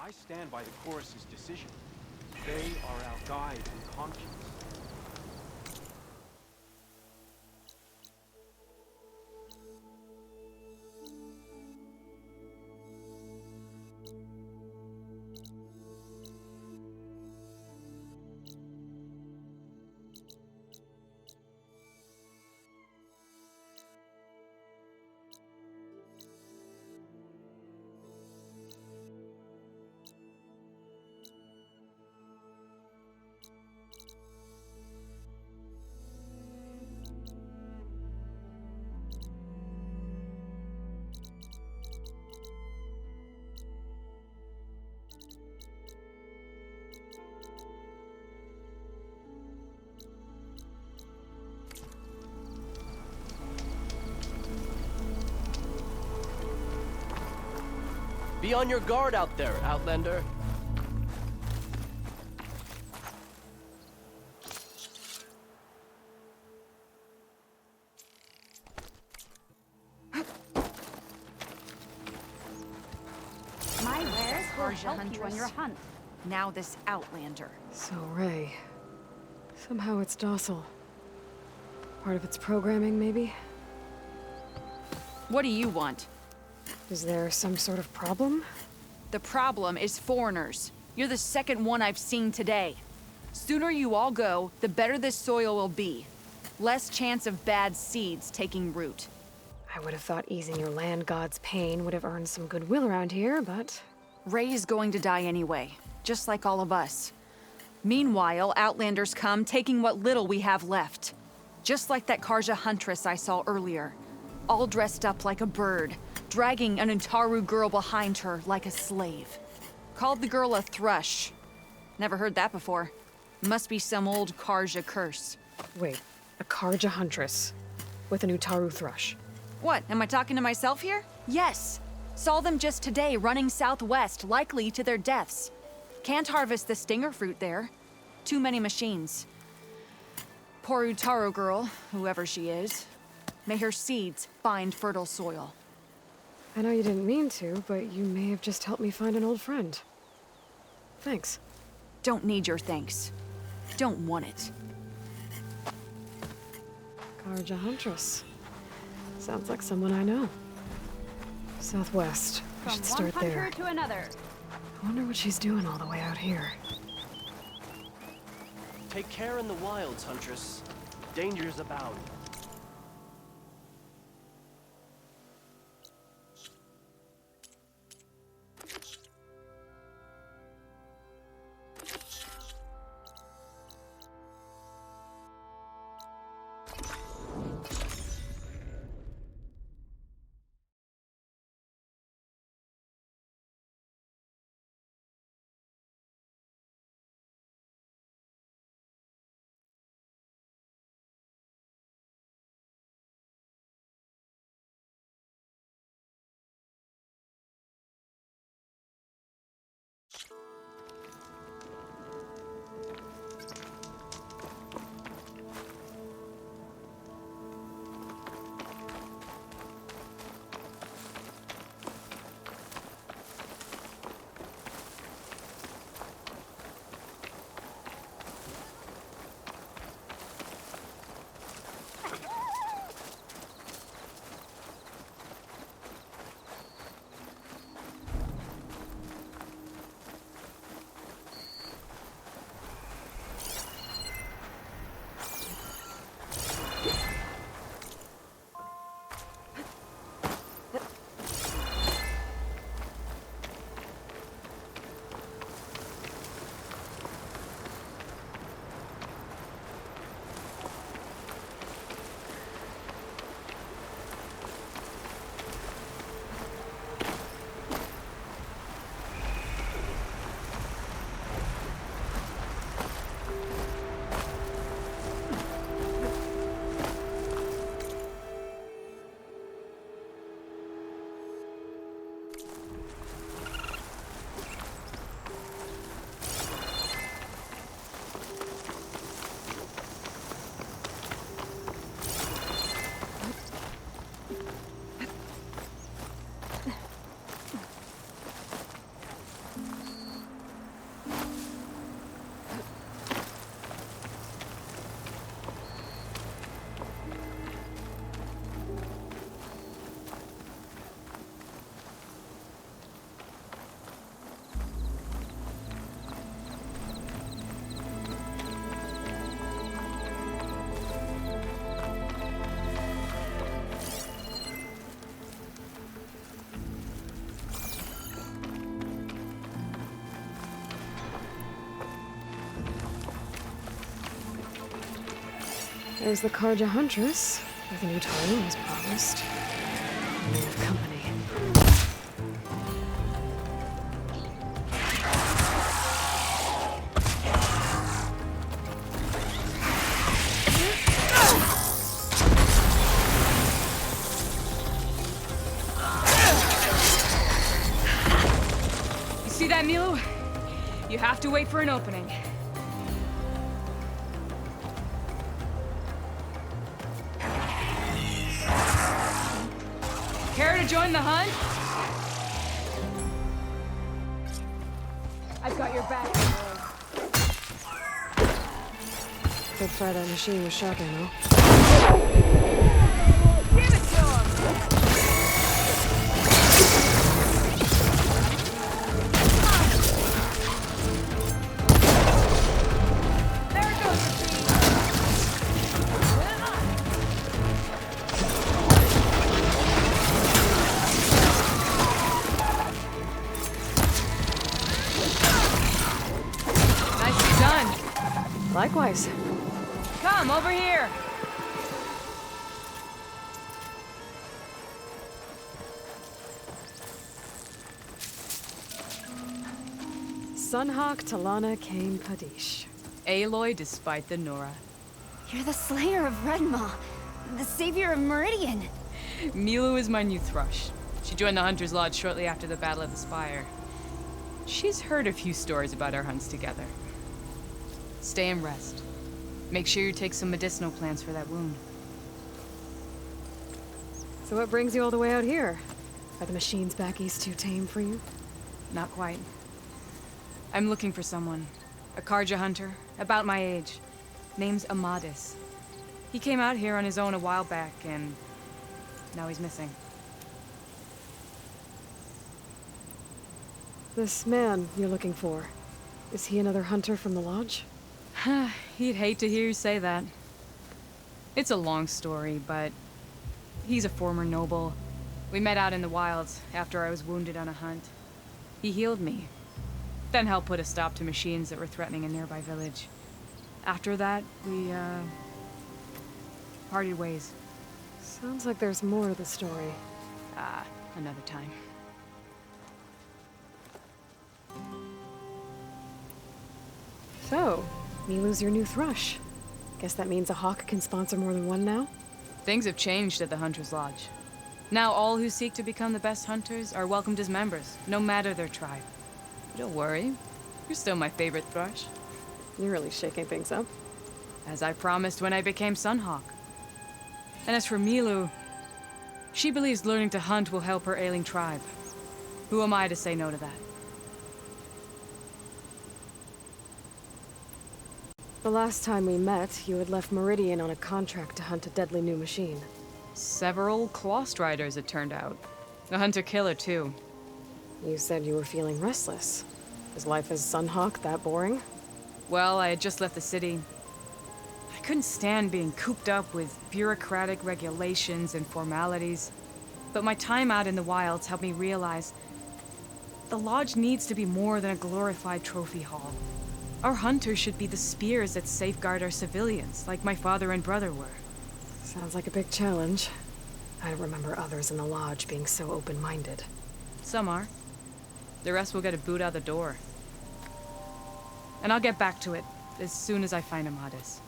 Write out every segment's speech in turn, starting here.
I stand by the chorus's decision. They are our guide and conscience. Be on your guard out there, Outlander. My wares will help you on your hunt. Now this Outlander. So, Ray. Somehow it's docile. Part of its programming, maybe? What do you want? Is there some sort of problem? The problem is foreigners. You're the second one I've seen today. Sooner you all go, the better this soil will be. Less chance of bad seeds taking root. I would have thought easing your land god's pain would have earned some goodwill around here, but... Ray is going to die anyway, just like all of us. Meanwhile, Outlanders come, taking what little we have left. Just like that Karja huntress I saw earlier. All dressed up like a bird, dragging an Utaru girl behind her like a slave. Called the girl a thrush. Never heard that before. Must be some old Karja curse. Wait, a Karja huntress with an Utaru thrush. What, am I talking to myself here? Yes. Saw them just today running southwest, likely to their deaths. Can't harvest the stinger fruit there. Too many machines. Poor Utaru girl, whoever she is. May her seeds find fertile soil. I know you didn't mean to, but you may have just helped me find an old friend. Thanks. Don't need your thanks. Don't want it. Karja huntress. Sounds like someone I know. Southwest. We should start there. From one hunter to another. I wonder what she's doing all the way out here. Take care in the wilds, Huntress. Dangers abound. There's the Karja Huntress, with a new tone as promised. We have company. You see that, Milu? You have to wait for an opening. Care to join the hunt? I've got your back. Could fry that machine with shock ammo. Give it to him! There goes the beat! Nicely done. Likewise. Come, over here! Sunhawk Talana Kane Padish. Aloy despite the Nora. You're the slayer of Redmaw, the savior of Meridian. Milu is my new thrush. She joined the Hunter's Lodge shortly after the Battle of the Spire. She's heard a few stories about our hunts together. Stay and rest. Make sure you take some medicinal plants for that wound. So what brings you all the way out here? Are the machines back east too tame for you? Not quite. I'm looking for someone. A Karja hunter, about my age. Name's Amadis. He came out here on his own a while back, and now he's missing. This man you're looking for, is he another hunter from the lodge? He'd hate to hear you say that. It's a long story, but he's a former noble. We met out in the wilds after I was wounded on a hunt. He healed me, then helped put a stop to machines that were threatening a nearby village. After that, we, parted ways. Sounds like there's more to the story. Another time. So, Milu's your new thrush. Guess that means a hawk can sponsor more than one now? Things have changed at the Hunter's Lodge. Now all who seek to become the best hunters are welcomed as members, no matter their tribe. Don't worry, you're still my favorite thrush. You're really shaking things up. As I promised when I became Sunhawk. And as for Milu, she believes learning to hunt will help her ailing tribe. Who am I to say no to that? The last time we met, you had left Meridian on a contract to hunt a deadly new machine. Several Clawstriders, it turned out. A hunter-killer, too. You said you were feeling restless. Is life as Sunhawk that boring? Well, I had just left the city. I couldn't stand being cooped up with bureaucratic regulations and formalities. But my time out in the wilds helped me realize the Lodge needs to be more than a glorified trophy hall. Our hunters should be the spears that safeguard our civilians, like my father and brother were. Sounds like a big challenge. I don't remember others in the Lodge being so open-minded. Some are. The rest will get a boot out the door. And I'll get back to it as soon as I find Amadis.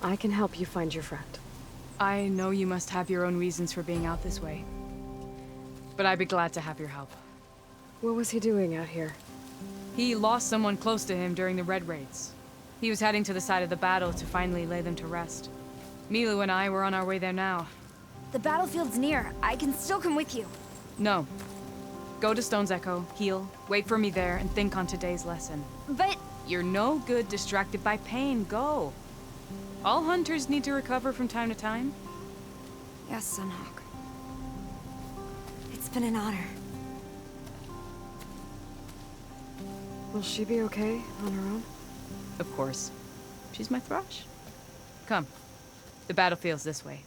I can help you find your friend. I know you must have your own reasons for being out this way. But I'd be glad to have your help. What was he doing out here? He lost someone close to him during the Red Raids. He was heading to the side of the battle to finally lay them to rest. Milu and I were on our way there now. The battlefield's near. I can still come with you. No. Go to Stone's Echo, heal, wait for me there, and think on today's lesson. But... You're no good distracted by pain. Go. All hunters need to recover from time to time. Yes, Sunhawk. It's been an honor. Will she be okay on her own? Of course. She's my thrush. Come. The battlefield's this way.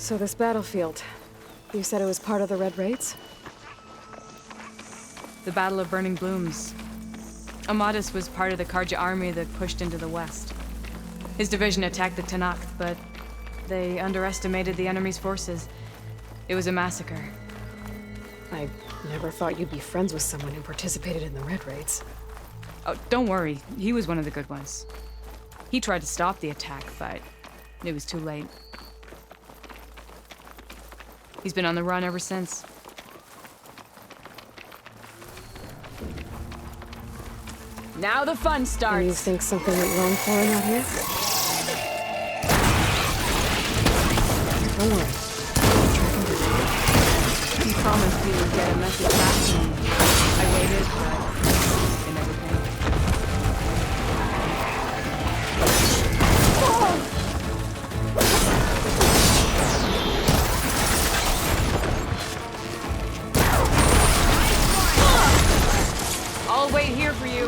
So this battlefield, you said it was part of the Red Raids? The Battle of Burning Blooms. Amadis was part of the Karja army that pushed into the west. His division attacked the Tenakth, but they underestimated the enemy's forces. It was a massacre. I never thought you'd be friends with someone who participated in the Red Raids. Oh, don't worry. He was one of the good ones. He tried to stop the attack, but it was too late. He's been on the run ever since. Now the fun starts! And you think something went wrong for him out here? Don't worry. He promised he would get a message back to me. I waited, but they never came. I'll wait here for you.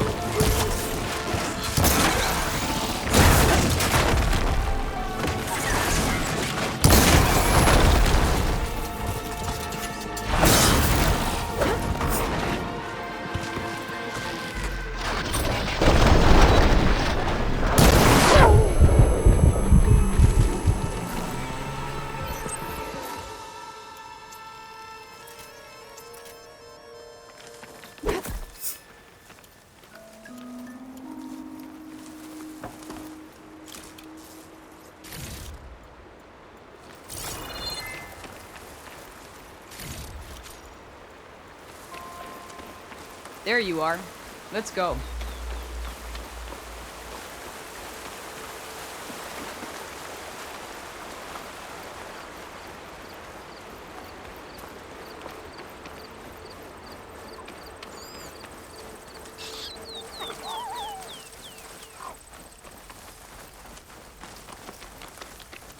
There you are. Let's go.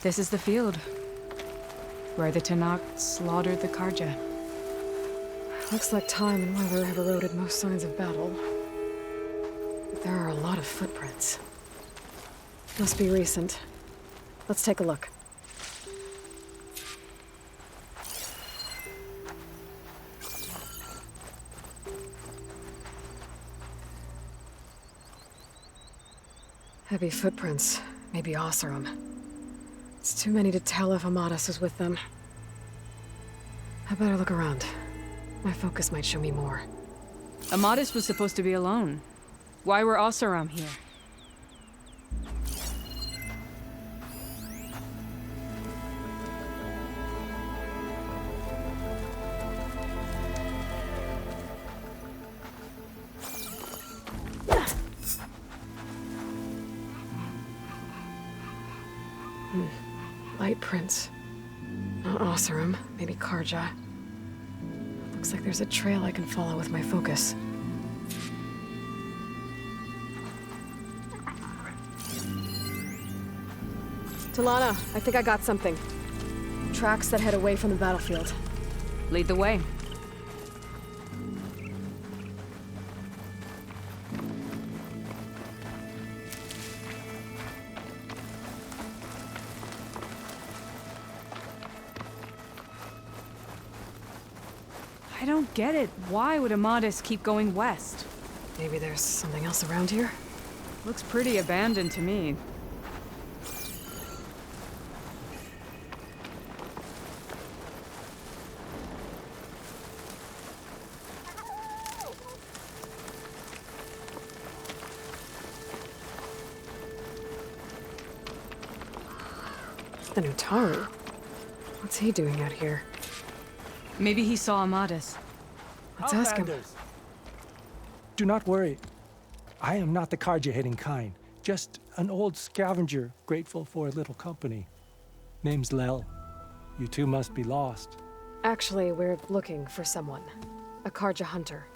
This is the field where the Tenakth slaughtered the Karja. Looks like time and weather have eroded most signs of battle. But there are a lot of footprints. Must be recent. Let's take a look. Heavy footprints. Maybe Oseram. It's too many to tell if Amadis was with them. I better look around. My focus might show me more. Amadis was supposed to be alone. Why were Oseram here? Light prints. Not Oseram, maybe Karja. Looks like there's a trail I can follow with my focus. Talana, I think I got something. Tracks that head away from the battlefield. Lead the way. I don't get it. Why would Amadis keep going west? Maybe there's something else around here? Looks pretty abandoned to me. The Nutaru. What's he doing out here? Maybe he saw Amadis. Let's ask him. Outlanders, do not worry. I am not the Karja-hating kind. Just an old scavenger grateful for a little company. Name's Lel. You two must be lost. Actually, we're looking for someone. A Karja hunter.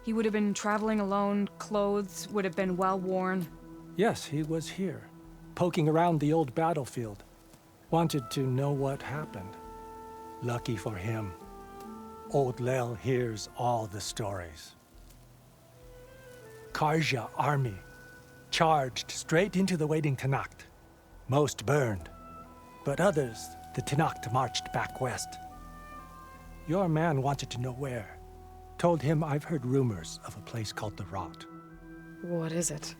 He would have been traveling alone, clothes would have been well worn. Yes, he was here, poking around the old battlefield. Wanted to know what happened. Lucky for him, old Lel hears all the stories. Karja army charged straight into the waiting Tenakth. Most burned, but others the Tenakth marched back west. Your man wanted to know where. Told him I've heard rumors of a place called the Rot. What is it?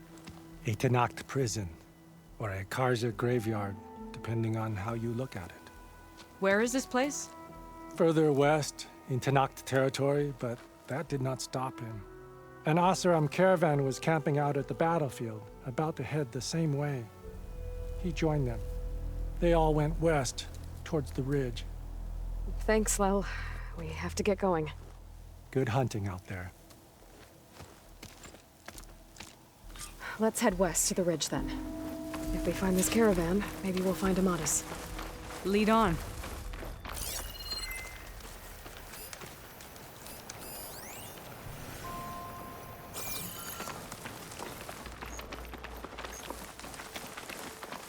A Tenakth prison, or a Karja graveyard, depending on how you look at it. Where is this place? Further west, in Tenakth territory, but that did not stop him. An Oseram caravan was camping out at the battlefield, about to head the same way. He joined them. They all went west, towards the ridge. Thanks, Lel. We have to get going. Good hunting out there. Let's head west to the ridge then. If we find this caravan, maybe we'll find Amatis. Lead on.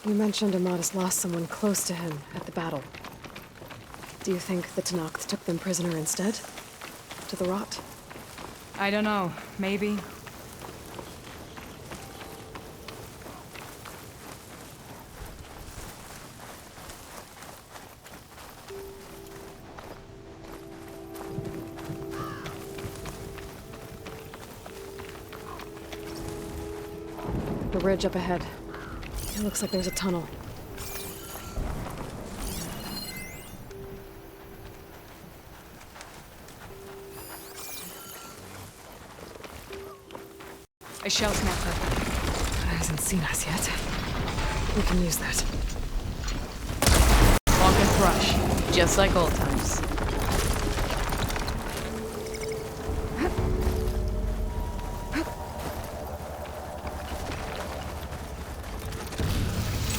You mentioned Amatis lost someone close to him at the battle. Do you think the Tenakth took them prisoner instead? To the Rot? I don't know. Maybe. The ridge up ahead. It looks like there's a tunnel. A shell snapper. It hasn't seen us yet. We can use that. Walk and thrush, just like old times.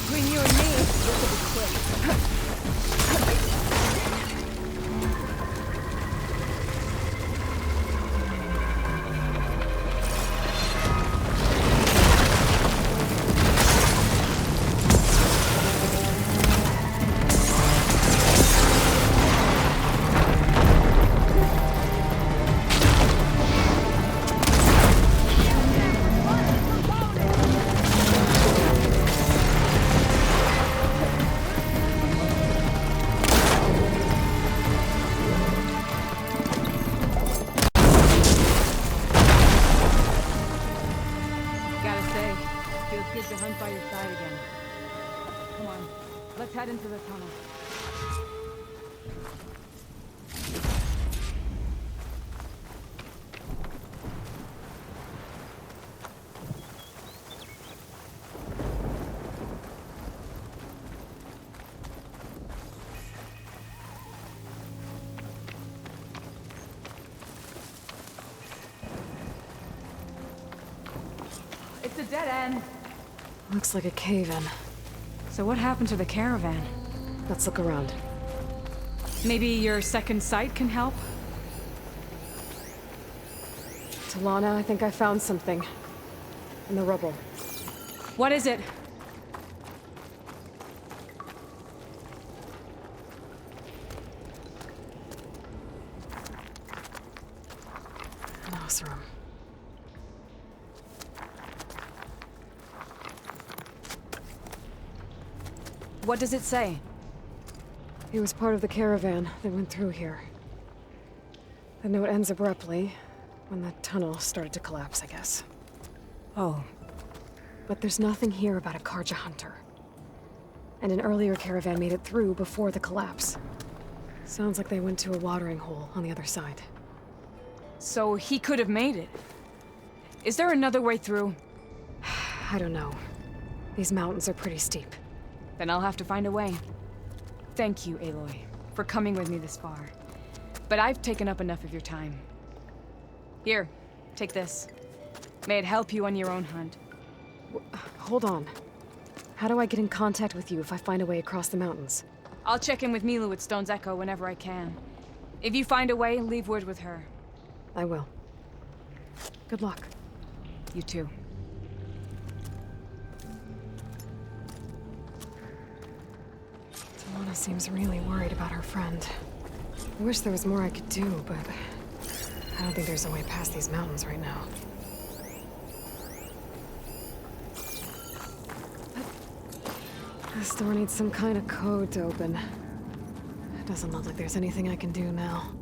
Between you and me, this will be quick. Good to hunt by your side again. Come on, let's head into the tunnel. It's a dead end. Looks like a cave-in. So what happened to the caravan? Let's look around. Maybe your second sight can help? Talana, I think I found something. In the rubble. What is it? An Oseram. What does it say? He was part of the caravan that went through here. The note ends abruptly, when the tunnel started to collapse, I guess. Oh. But there's nothing here about a Karja hunter. And an earlier caravan made it through before the collapse. Sounds like they went to a watering hole on the other side. So he could have made it. Is there another way through? I don't know. These mountains are pretty steep. Then I'll have to find a way. Thank you, Aloy, for coming with me this far. But I've taken up enough of your time. Here, take this. May it help you on your own hunt. Hold on. How do I get in contact with you if I find a way across the mountains? I'll check in with Milu at Stone's Echo whenever I can. If you find a way, leave word with her. I will. Good luck. You too. Talana seems really worried about her friend. I wish there was more I could do, but I don't think there's a way past these mountains right now. This door needs some kind of code to open. It doesn't look like there's anything I can do now.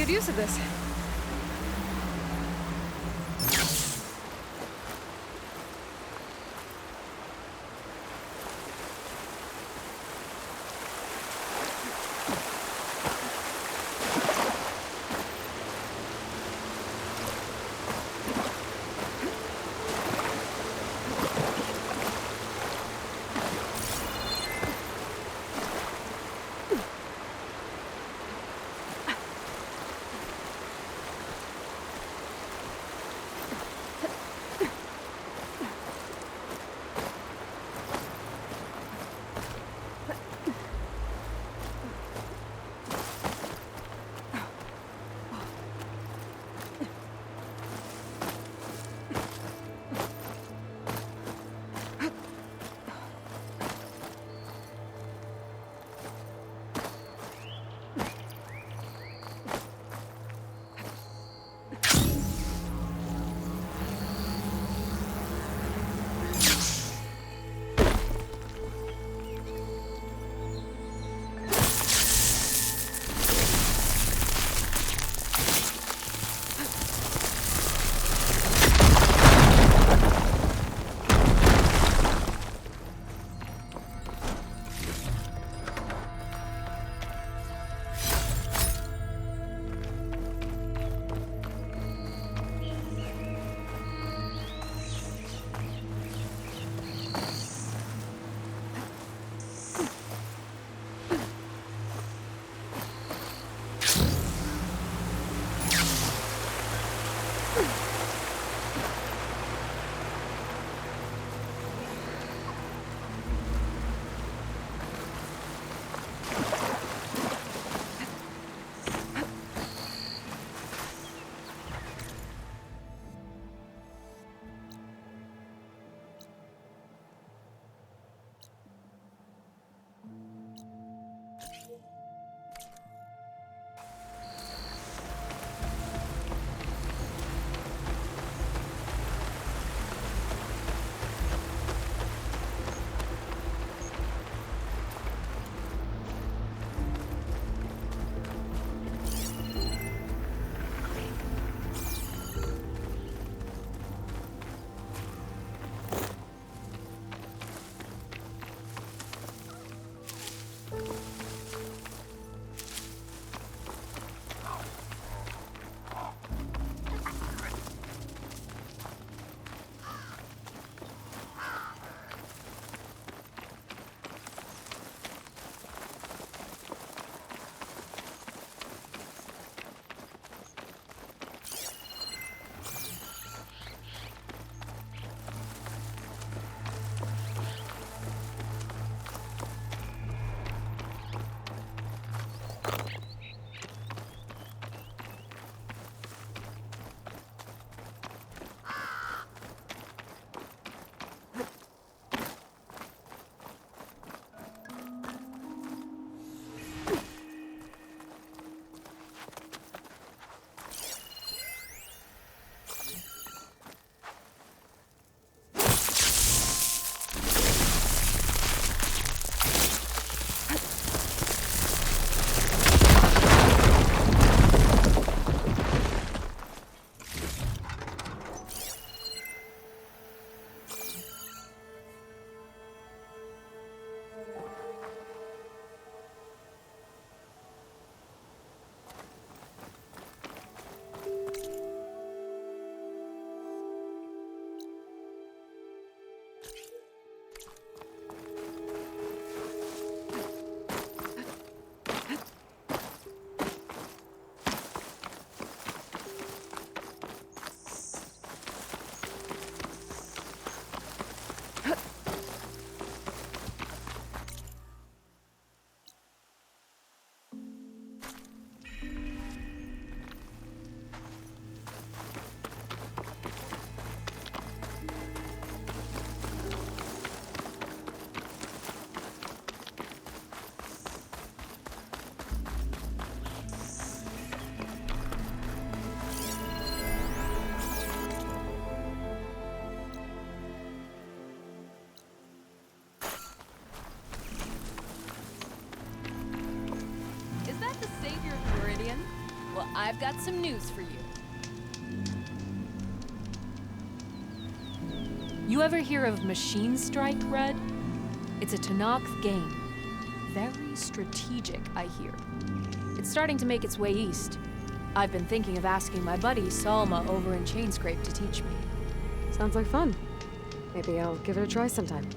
good use of this. I've got some news for you. You ever hear of Machine Strike, Red? It's a Tenakth game. Very strategic, I hear. It's starting to make its way east. I've been thinking of asking my buddy Salma over in Chainscrape to teach me. Sounds like fun. Maybe I'll give it a try sometime.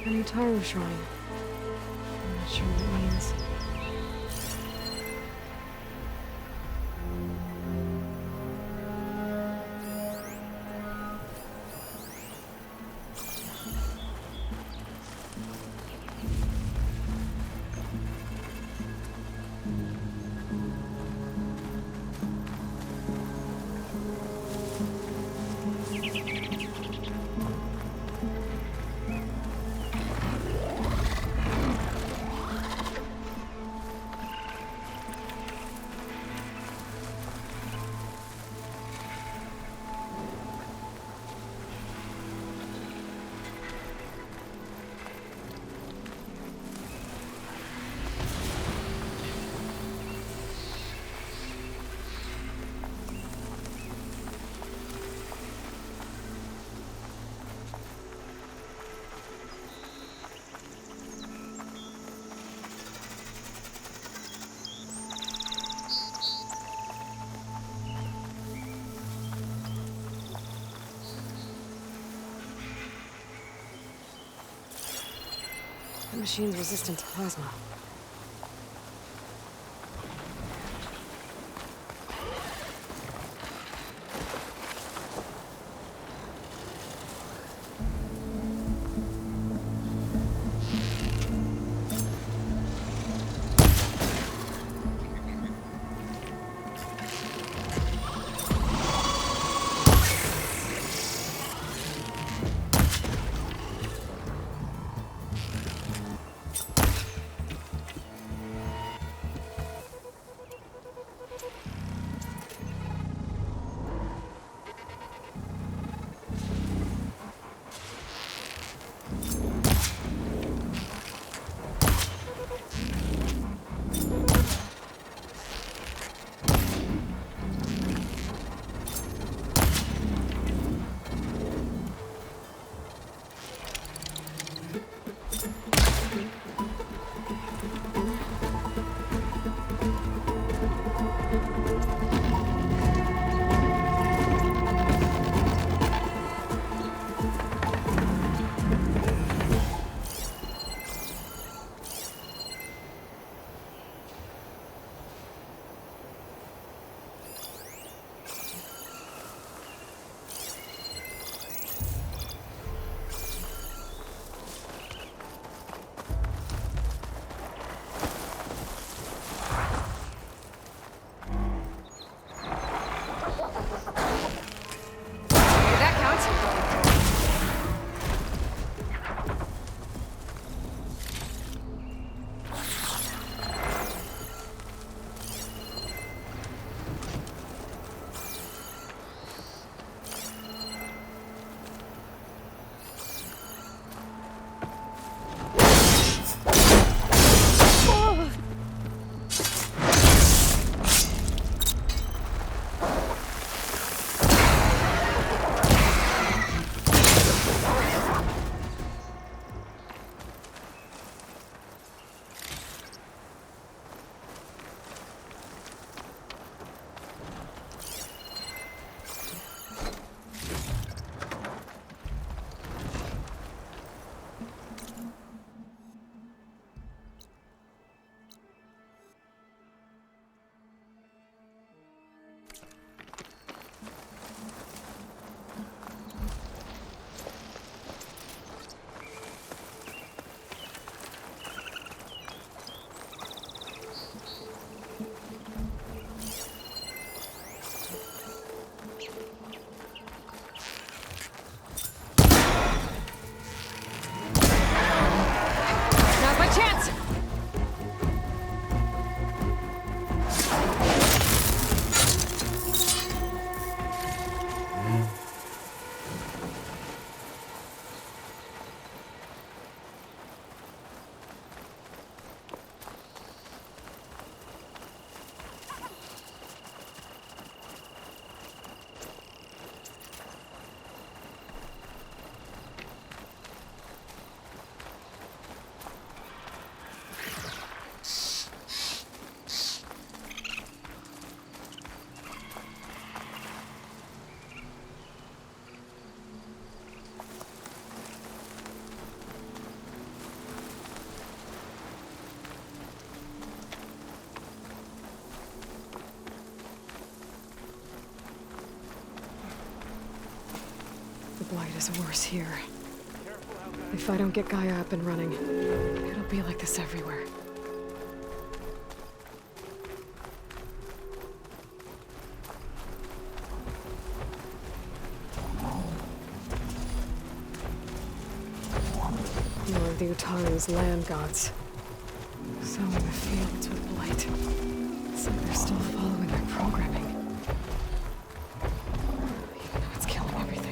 An entire shrine. I'm not sure what it means. The machine's resistant to plasma. chance! The blight is worse here. If I don't get Gaia up and running, it'll be like this everywhere. More of the Utaru's land gods. Sowing the fields with blight. It's like they're still following their programming. Even though it's killing everything.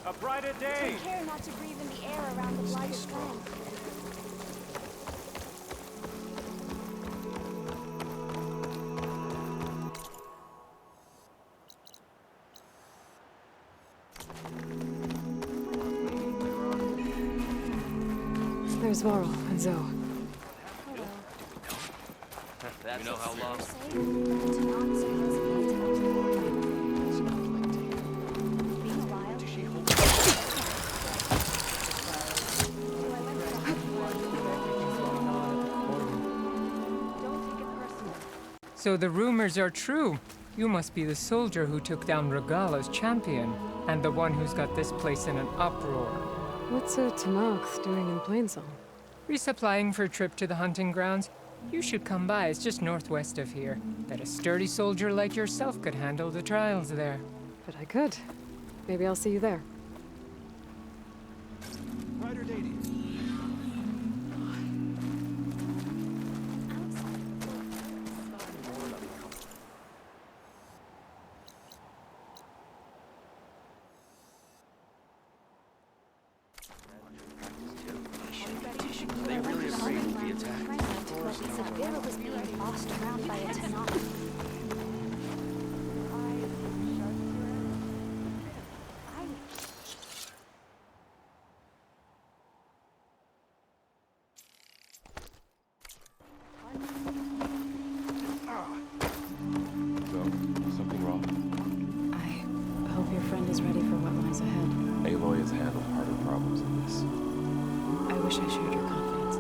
A brighter day! Take care not to breathe in the air around the blighted land. There's Varl and Zoe. You know how long? So the rumors are true. You must be the soldier who took down Regala's champion, and the one who's got this place in an uproar. What's a Tanakh doing in Plainsong? Resupplying for a trip to the hunting grounds? You should come by, it's just northwest of here. Bet a sturdy soldier like yourself could handle the trials there. But I could. Maybe I'll see you there. Brighter day to you. They really afraid of the attack? Varl is being bossed around by a Tanakh. Something wrong? I hope your friend is ready for what lies ahead. Aloy has handled harder problems than this. I wish I shared your confidence.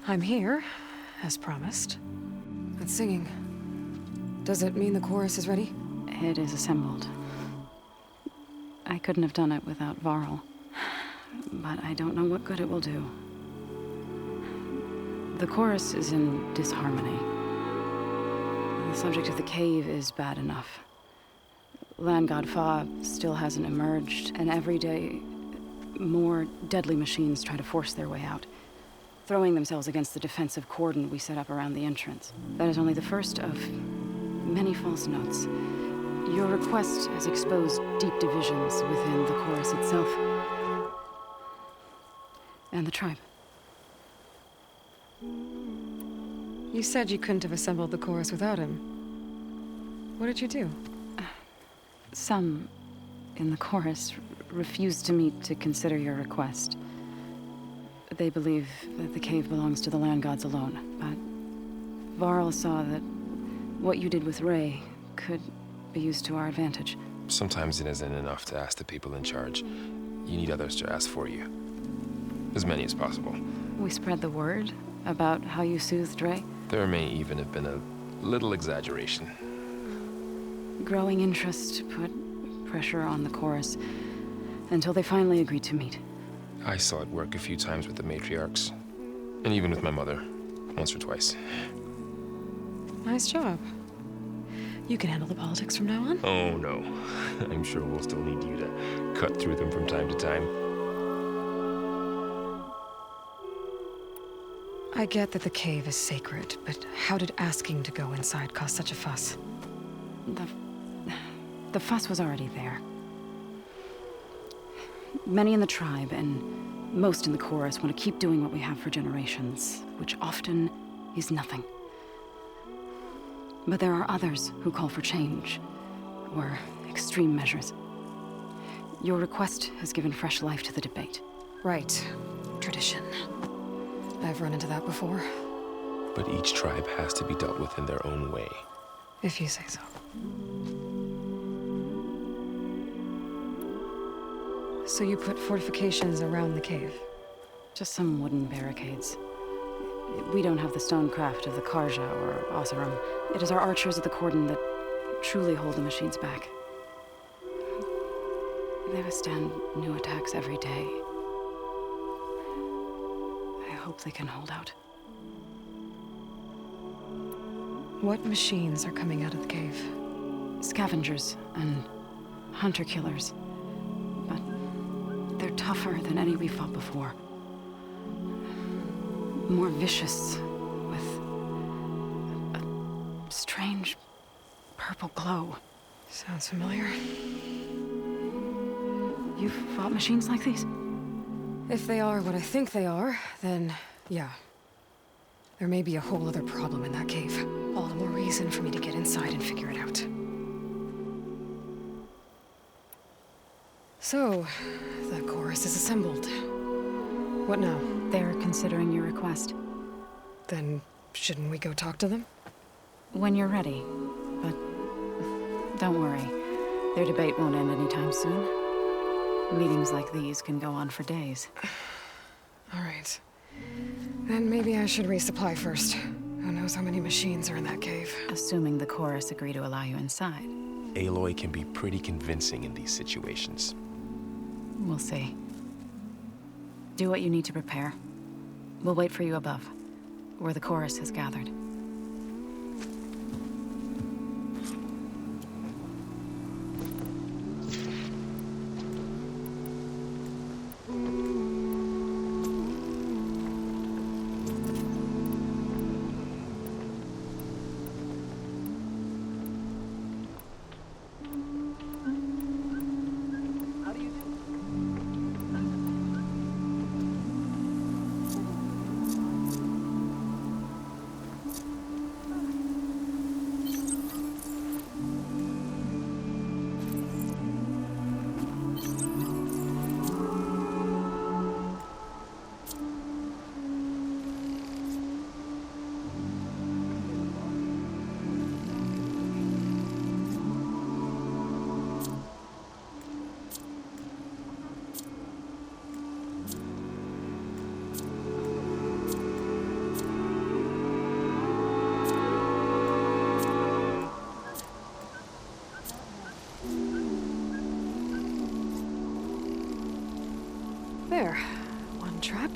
I'm here, as promised. It's singing. Does it mean the chorus is ready? It is assembled. I couldn't have done it without Varl. But I don't know what good it will do. The chorus is in disharmony. The subject of the cave is bad enough. Land God Fa still hasn't emerged, and every day more deadly machines try to force their way out, throwing themselves against the defensive cordon we set up around the entrance. That is only the first of many false notes. Your request has exposed deep divisions within the chorus itself and the tribe. You said you couldn't have assembled the chorus without him. What did you do? Some in the chorus refused to meet to consider your request. They believe that the cave belongs to the land gods alone, but Varl saw that what you did with Ray could be used to our advantage. Sometimes it isn't enough to ask the people in charge. You need others to ask for you. As many as possible. We spread the word about how you soothed Ray. There may even have been a little exaggeration. Growing interest put pressure on the chorus until they finally agreed to meet. I saw it work a few times with the matriarchs. And even with my mother. Once or twice. Nice job. You can handle the politics from now on? Oh no. I'm sure we'll still need you to cut through them from time to time. I get that the cave is sacred, but how did asking to go inside cause such a fuss? The fuss was already there. Many in the tribe, and most in the chorus, want to keep doing what we have for generations, which often is nothing. But there are others who call for change, or extreme measures. Your request has given fresh life to the debate. Right. Tradition. I've run into that before. But each tribe has to be dealt with in their own way. If you say so. So you put fortifications around the cave? Just some wooden barricades. We don't have the stonecraft of the Karja or Oseram. It is our archers of the cordon that truly hold the machines back. They withstand new attacks every day. I hope they can hold out. What machines are coming out of the cave? Scavengers and hunter-killers. But they're tougher than any we fought before. More vicious, with a strange purple glow. Sounds familiar. You've fought machines like these? If they are what I think they are, then yeah. There may be a whole other problem in that cave. All the more reason for me to get inside and figure it out. So, the chorus is assembled. What now? They're considering your request. Then, shouldn't we go talk to them? When you're ready. But don't worry. Their debate won't end anytime soon. Meetings like these can go on for days. All right. Then maybe I should resupply first. Who knows how many machines are in that cave? Assuming the chorus agree to allow you inside. Aloy can be pretty convincing in these situations. We'll see. Do what you need to prepare. We'll wait for you above, where the chorus has gathered. There. One trap.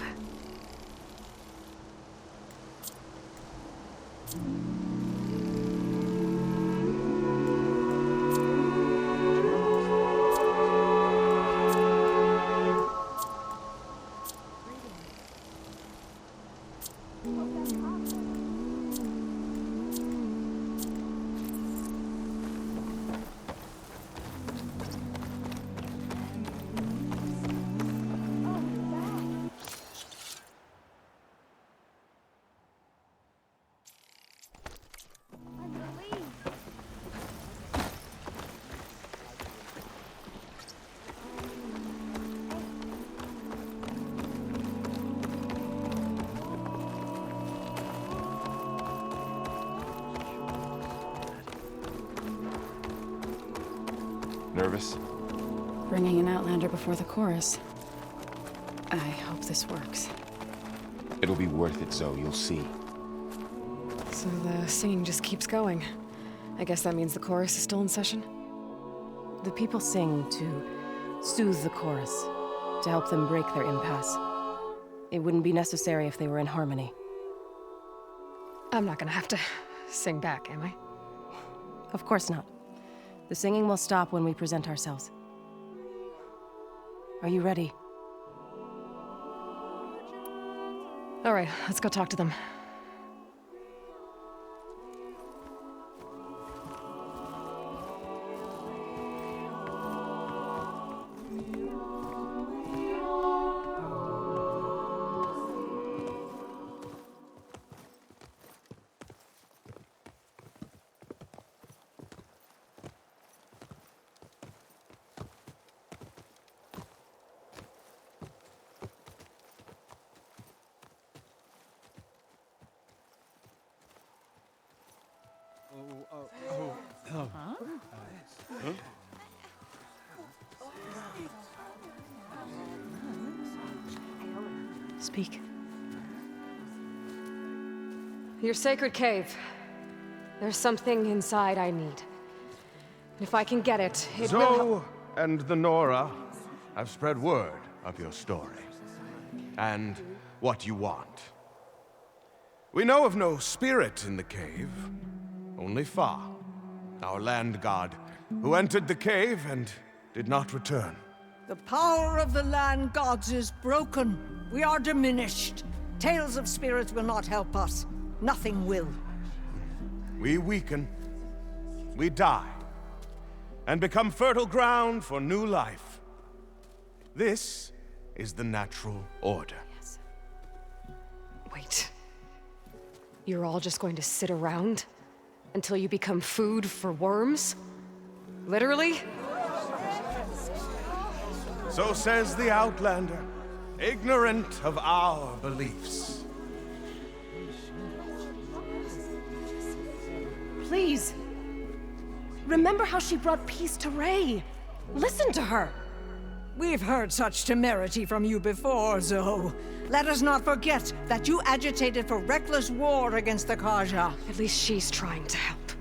nervous? Bringing an Outlander before the chorus. I hope this works. It'll be worth it, Zoe. You'll see. So the singing just keeps going. I guess that means the chorus is still in session? The people sing to soothe the chorus, to help them break their impasse. It wouldn't be necessary if they were in harmony. I'm not gonna have to sing back, am I? Of course not. The singing will stop when we present ourselves. Are you ready? All right, let's go talk to them. Speak. Your sacred cave. There's something inside I need. If I can get it, it will help. Zoe and the Nora have spread word of your story. And what you want. We know of no spirit in the cave. Only Fa, our land god, who entered the cave and did not return. The power of the land gods is broken. We are diminished. Tales of spirits will not help us. Nothing will. We weaken. We die. And become fertile ground for new life. This is the natural order. Yes. Wait. You're all just going to sit around until you become food for worms? Literally? So says the Outlander, ignorant of our beliefs. Please. Remember how she brought peace to Ray. Listen to her. We've heard such temerity from you before, Zoe. Let us not forget that you agitated for reckless war against the GAIA. At least she's trying to help.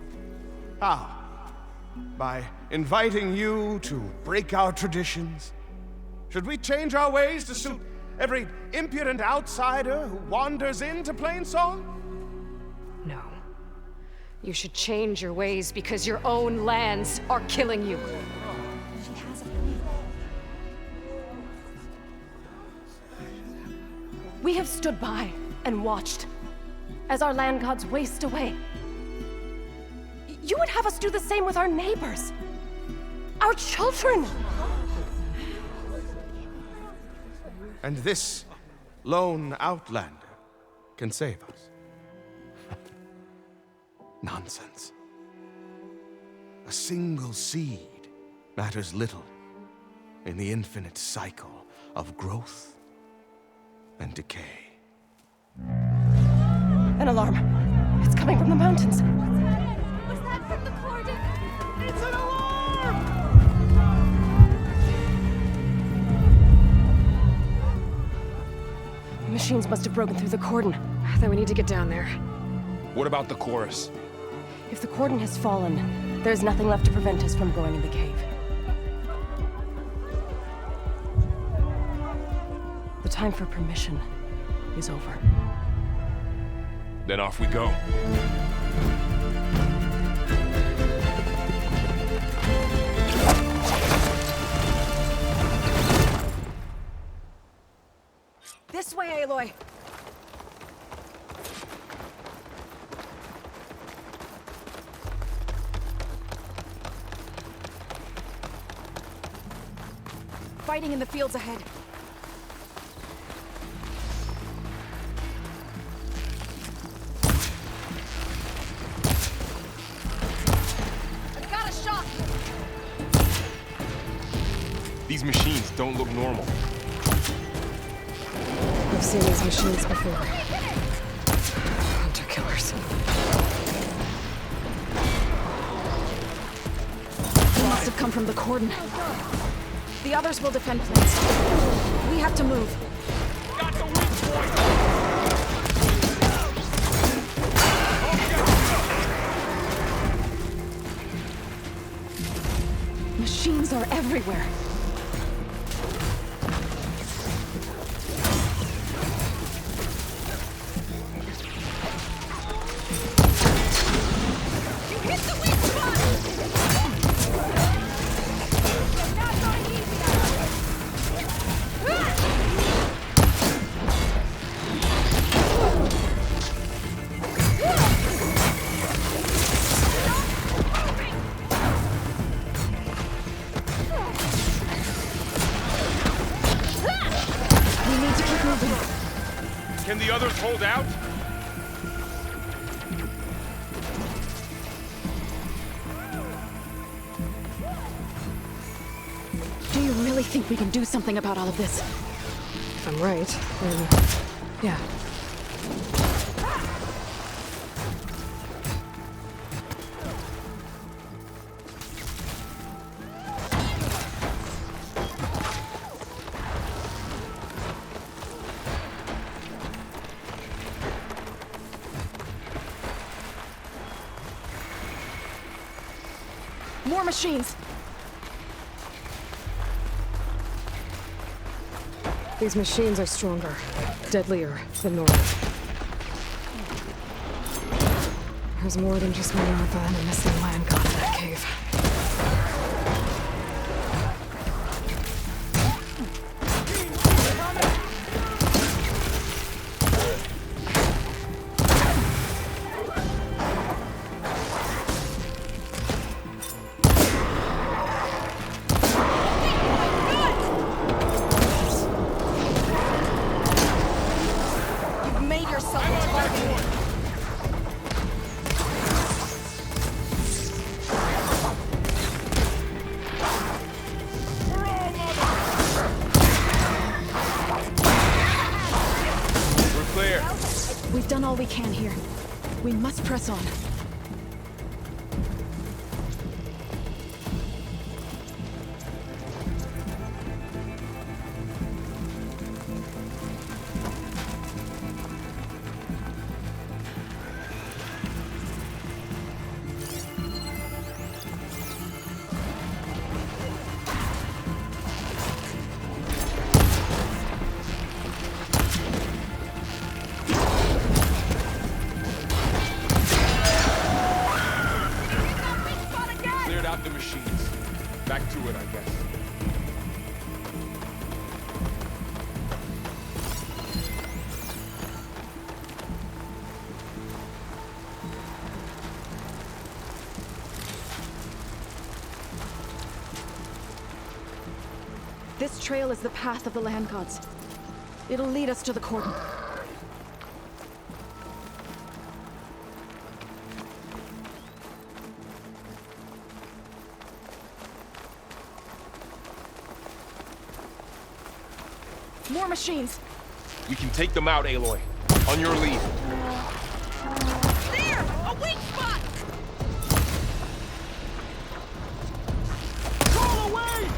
How? By inviting you to break our traditions? Should we change our ways to suit every impudent outsider who wanders into Plainsong? No. You should change your ways because your own lands are killing you. We have stood by and watched as our land gods waste away. You would have us do the same with our neighbors, our children. And this lone Outlander can save us. Nonsense. A single seed matters little in the infinite cycle of growth and decay. An alarm. It's coming from the mountains. Was that from the cordon? It's an alarm! Machines must have broken through the cordon. Then we need to get down there. What about the chorus? If the cordon has fallen, there's nothing left to prevent us from going in the cave. The time for permission is over. Then off we go. This way, Aloy. Fighting in the fields ahead. I've got a shot! These machines don't look normal. I've seen these machines before. Hunter killers. must have come from the cordon. The others will defend plates. We have to move. Got the weak point! Machines are everywhere. Can the others hold out? Do you really think we can do something about all of this? If I'm right, then yeah. More machines! These machines are stronger, deadlier than normal. There's more than just Minerva and a missing land god in that cave. We've done all we can here. We must press on. The machines. Back to it, I guess. This trail is the path of the land gods. It'll lead us to the cordon. More machines! We can take them out, Aloy. On your lead. There! A weak spot! Crawl away!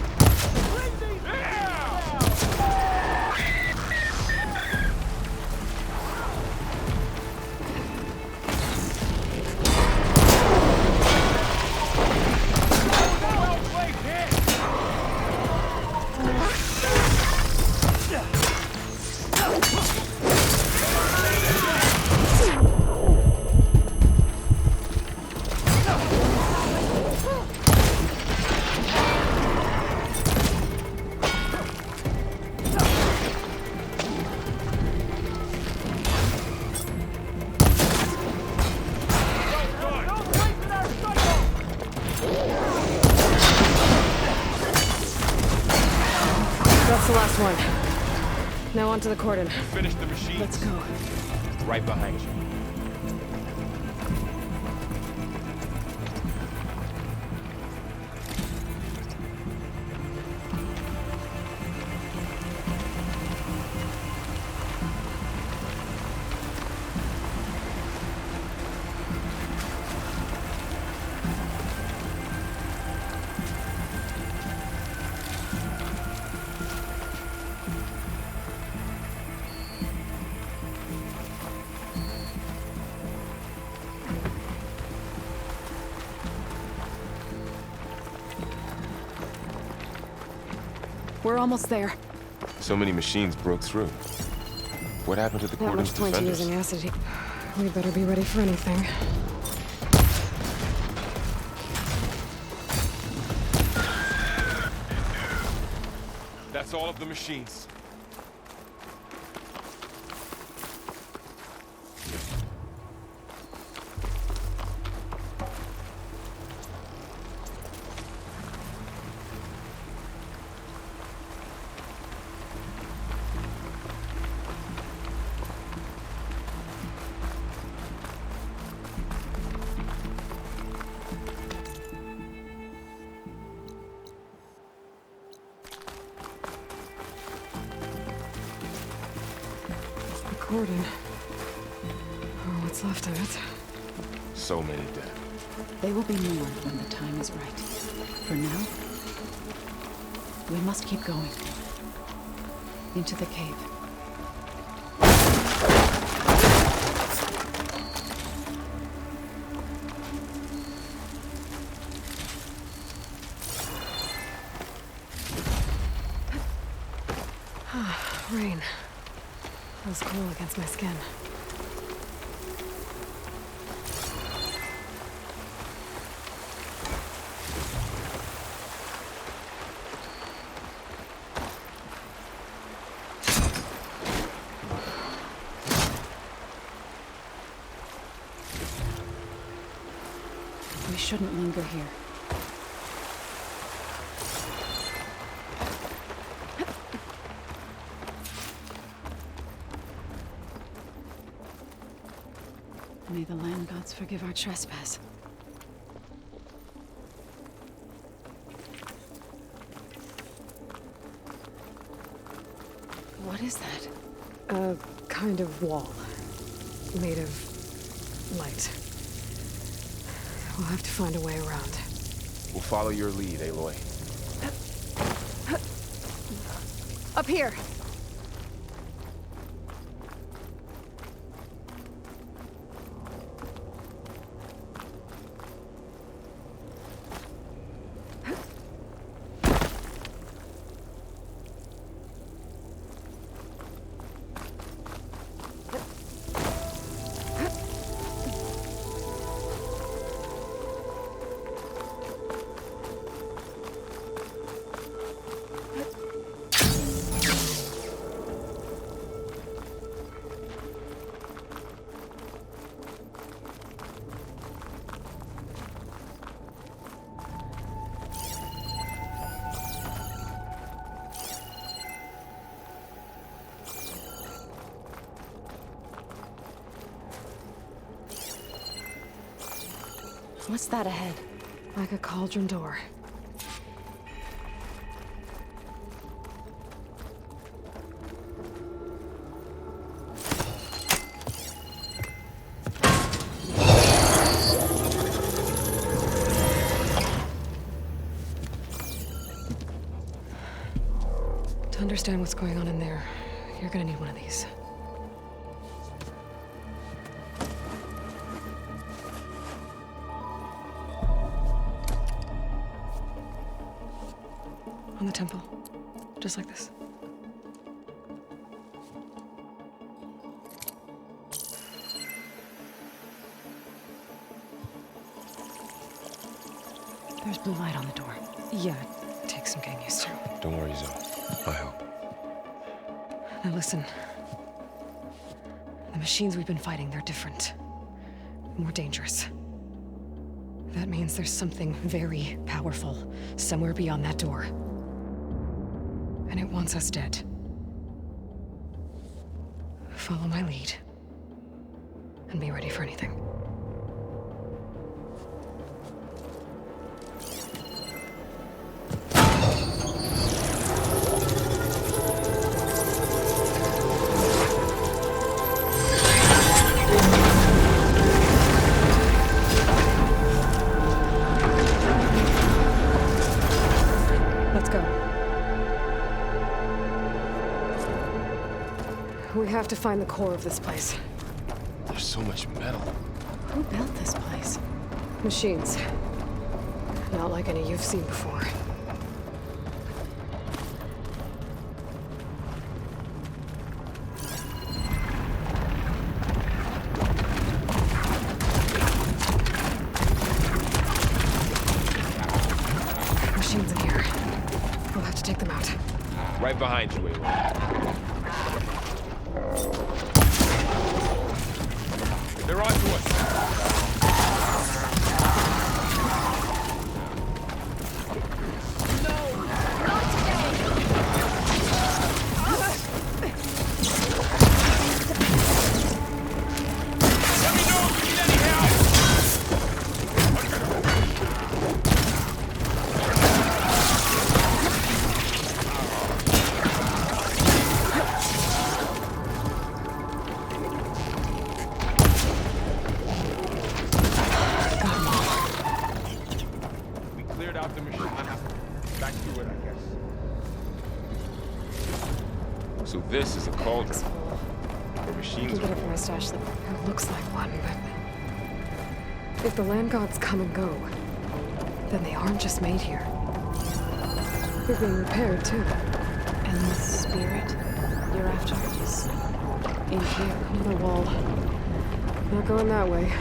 That's the last one. Now onto the cordon. Finish the machines. Let's go. Right behind you. We're almost there. So many machines broke through. What happened to the Not cordon's much point to defenders? using acid. We better be ready for anything. That's all of the machines. Cordon. Or what's left of it. So many dead. They will be more when the time is right. For now, we must keep going. Into the cave. Rain. Feels cool against my skin. We shouldn't linger here. May the land gods forgive our trespass. What is that? A kind of wall. Made of light. We'll have to find a way around. We'll follow your lead, Aloy. Up here! What's that ahead? Like a cauldron door. To understand what's going on in there, you're gonna need one of these. On the temple. Just like this. There's blue light on the door. Yeah, it takes some getting used to. Don't worry, Zoe. I help. Now listen. The machines we've been fighting, they're different. More dangerous. That means there's something very powerful somewhere beyond that door. And it wants us dead. Follow my lead. And be ready for anything. Let's go. We have to find the core of this place. There's so much metal. Who built this place? Machines. Not like any you've seen before. Right behind you, Aloy. They're on to us. So this is a cauldron. The machines I can get it from my stash. It looks like one, but if the land gods come and go, then they aren't just made here. They're being repaired too. And the spirit you're after is in here. Another wall. Not going that way.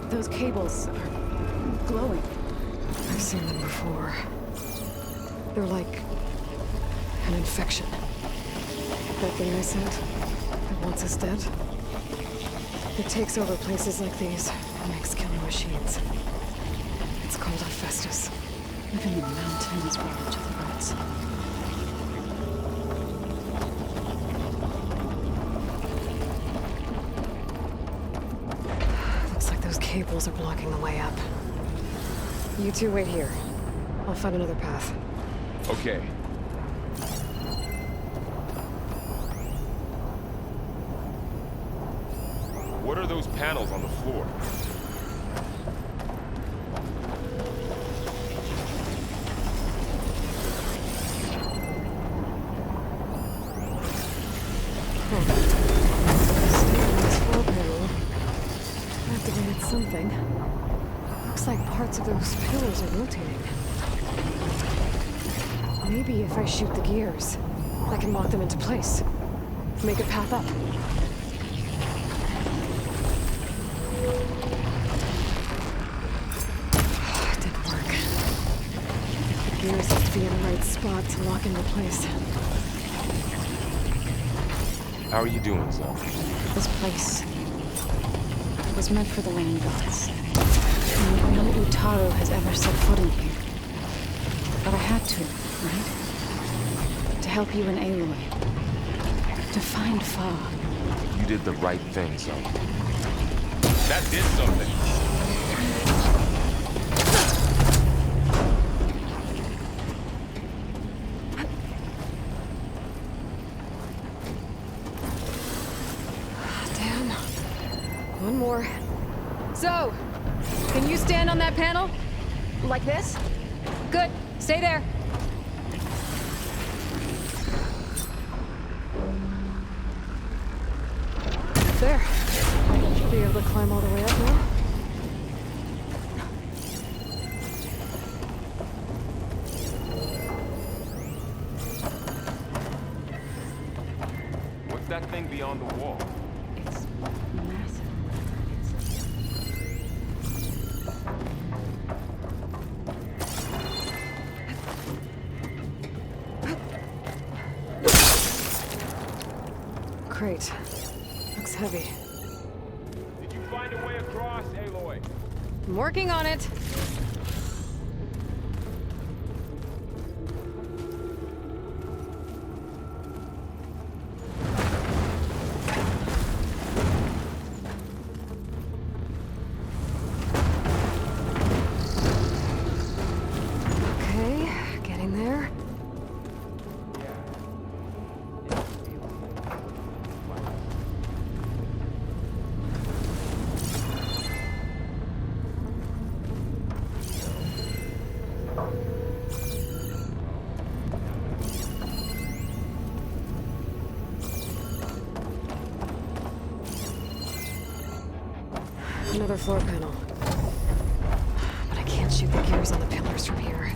Those cables are glowing. I've seen them before. They're like an infection. That thing I sent that wants us dead. It takes over places like these and makes killing machines. It's called Hephaestus. Even the mountains bow to the gods. Looks like those cables are blocking the way up. You two wait here. I'll find another path. Okay. What are those panels on the floor? Activated something. Looks like parts of those pillars are rotating. Maybe if I shoot the gears, I can lock them into place. Make a path up. It didn't work. The gears have to be in the right spot to lock into place. How are you doing, Zoe? This place was meant for the land gods. And no Utaro has ever set foot in here. But I had to, right? To help you and Aloy. To find Fa. You did the right thing, Zoe. That did something. One more. So, can you stand on that panel? Like this? Good. Stay there. There. Should be able to climb all the way up now. What's that thing beyond the wall? It's massive. Great. Looks heavy. Did you find a way across, Aloy? I'm working on it. another floor panel. But I can't shoot the gears on the pillars from here.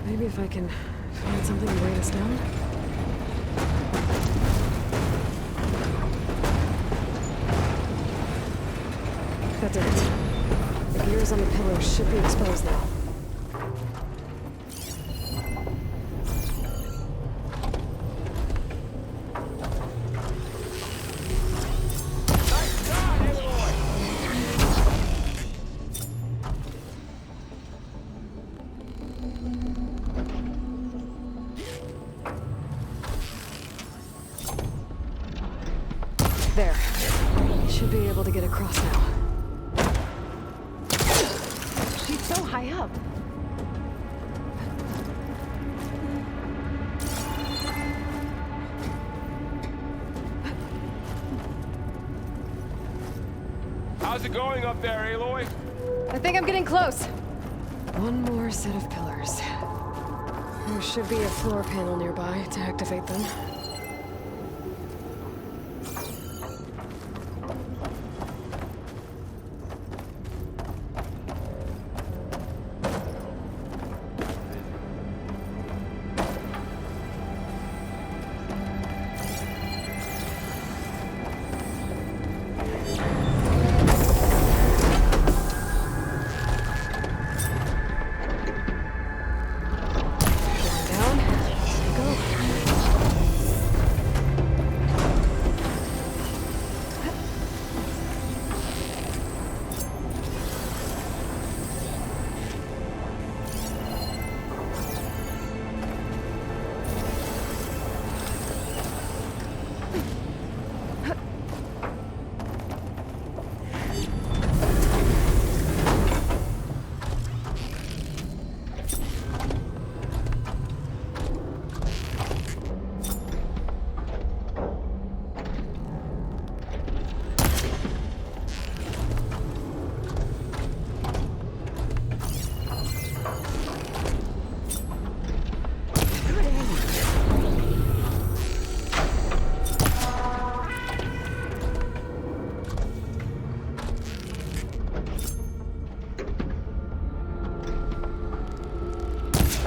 Maybe if I can find something to weight us down? That did it. The gears on the pillars should be exposed now. There. Should be able to get across now. She's so high up. How's it going up there, Aloy? I think I'm getting close. One more set of pillars. There should be a floor panel nearby to activate them.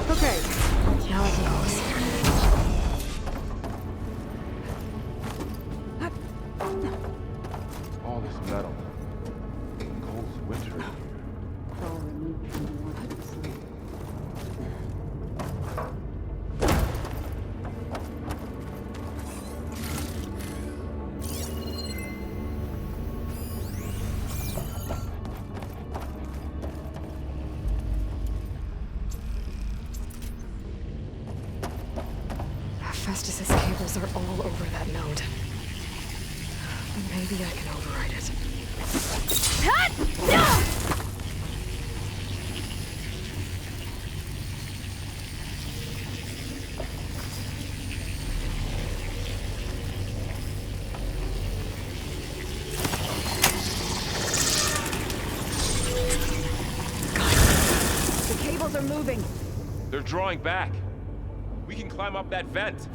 Okay, now I can cross. All this metal. Cold's winter here. Festus's cables are all over that node. Maybe I can override it. The cables are moving. They're drawing back. We can climb up that vent.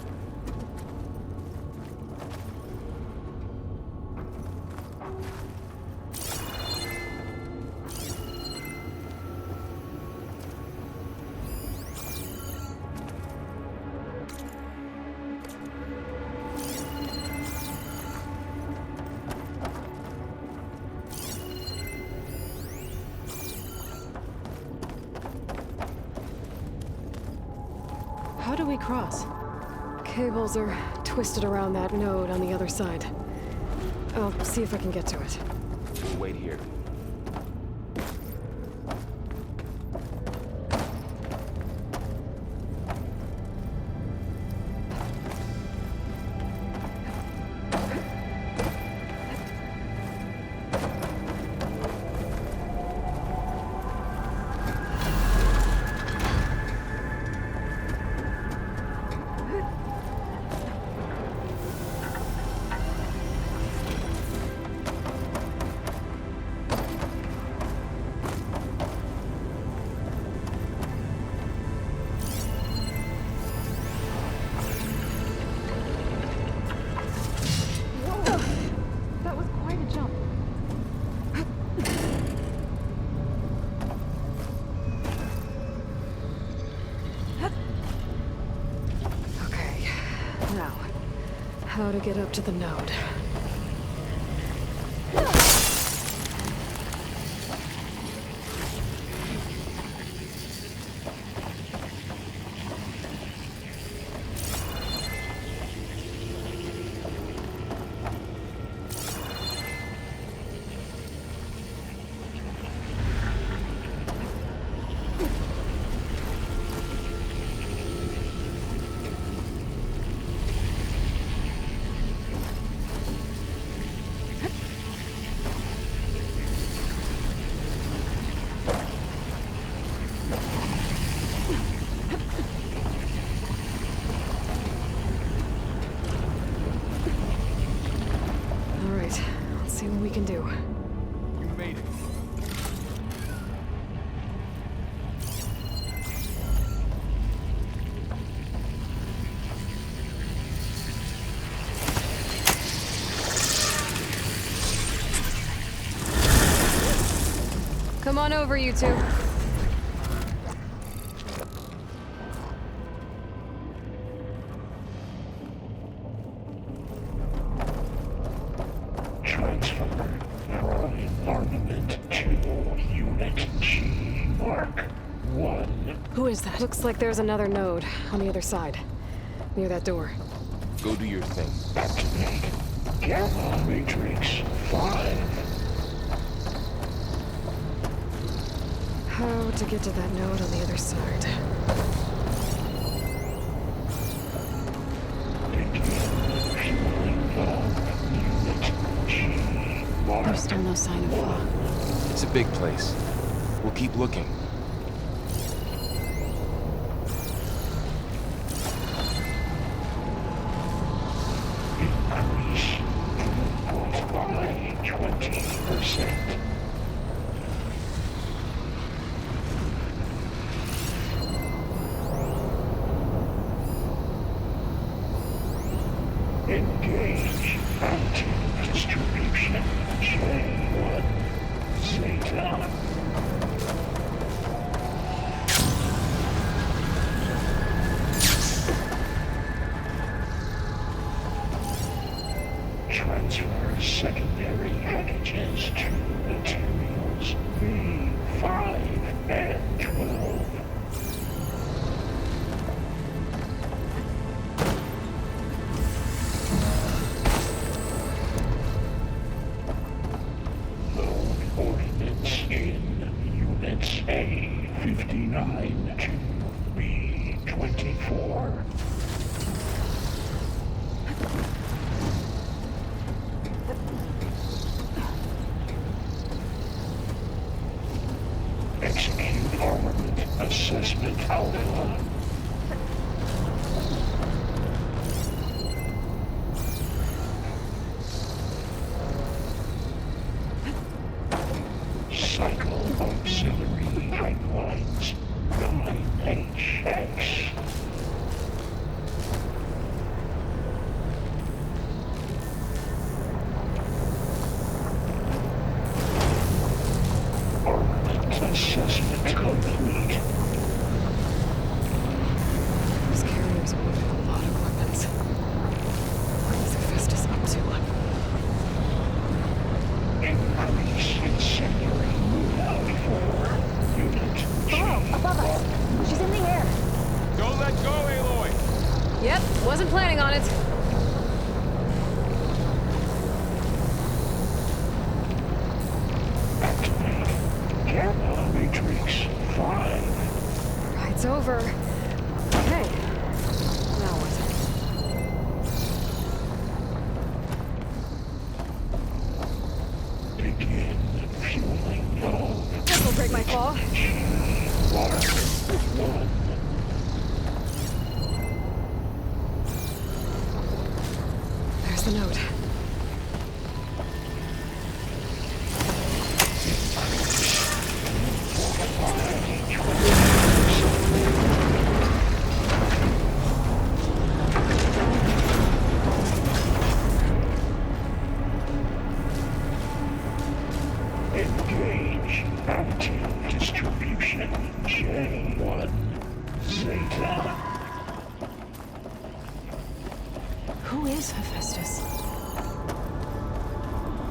How do we cross? Cables are twisted around that node on the other side. I'll see if I can get to it. We'll wait here. how to get up to the node. See what we can do. You made it. Come on over, you two. Who is that? Looks like there's another node on the other side, near that door. Go do your thing. GAIA Matrix 5. How to get to that node on the other side? There's still no sign of fog. It's a big place. We'll keep looking. Increase by 20%. Engage anti-distribution J1 Zeta. Transfer secondary packages to materials V5 and 12. Load ordnance in units A59 to B24. Execute armament assessment alpha. Cycle auxiliary pipelines 9HX. Assessment complete. These carriers are moving a lot of weapons. What is Hephaestus up to? Increase incendiary move-out for unit Oh, above us. She's in the air. Don't let go, Aloy! Yep, wasn't planning on it. Activate GAIA Matrix 5. Ride's over. Okay. Now what? Begin fueling node. This'll break my fall. G1. There's the node. Engage anti-distribution J1 Zeta. Who is Hephaestus?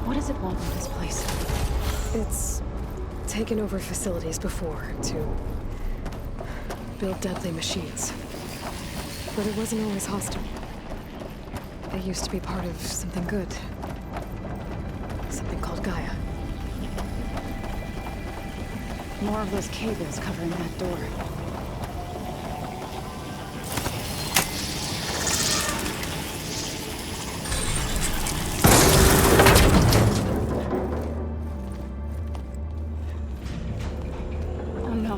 What does it want with this place? It's taken over facilities before to build deadly machines. But it wasn't always hostile. It used to be part of something good. Something called GAIA. More of those cables covering that door. Oh no.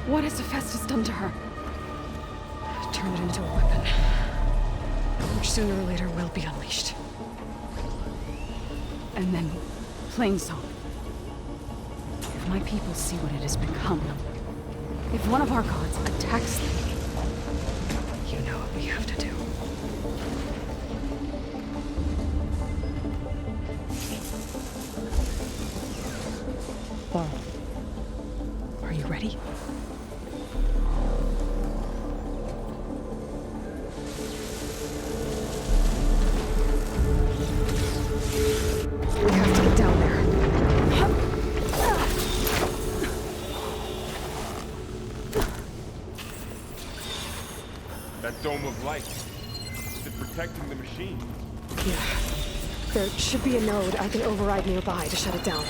What has Hephaestus done to her? Turn it into a weapon. Which sooner or later will be unleashed. And then, plain song. If my people see what it has become, if one of our gods attacks them, you know what we have to do. Are you ready? We have to get down there. That dome of light. Is it protecting the machine? Yeah. There should be a node I can override nearby to shut it down.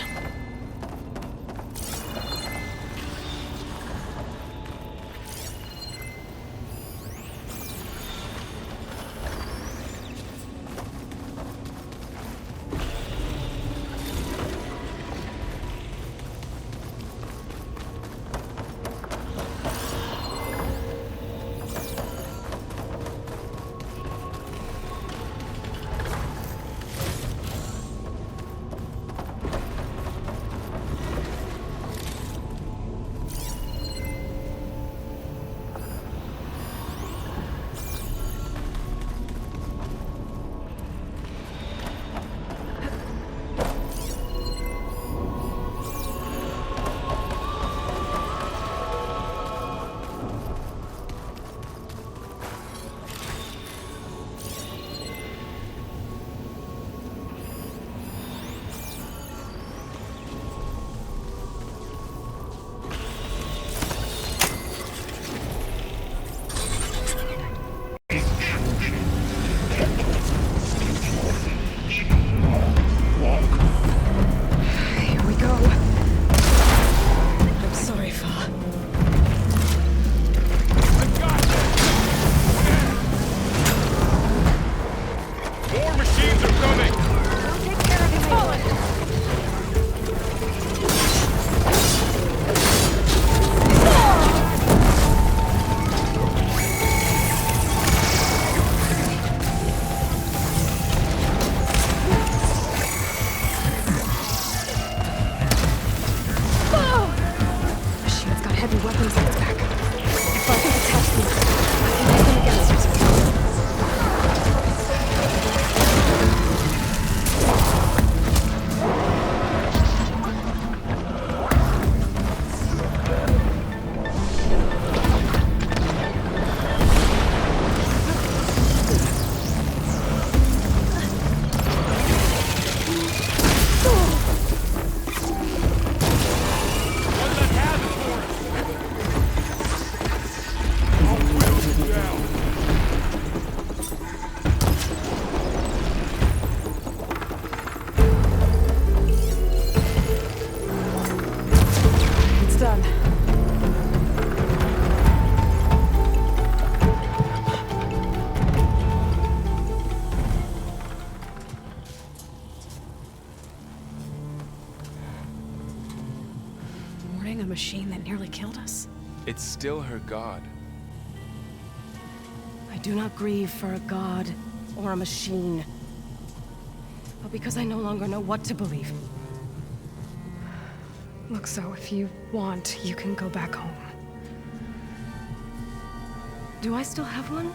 A machine that nearly killed us? It's still her god. I do not grieve for a god or a machine, but because I no longer know what to believe. Look, so if you want, you can go back home. Do I still have one?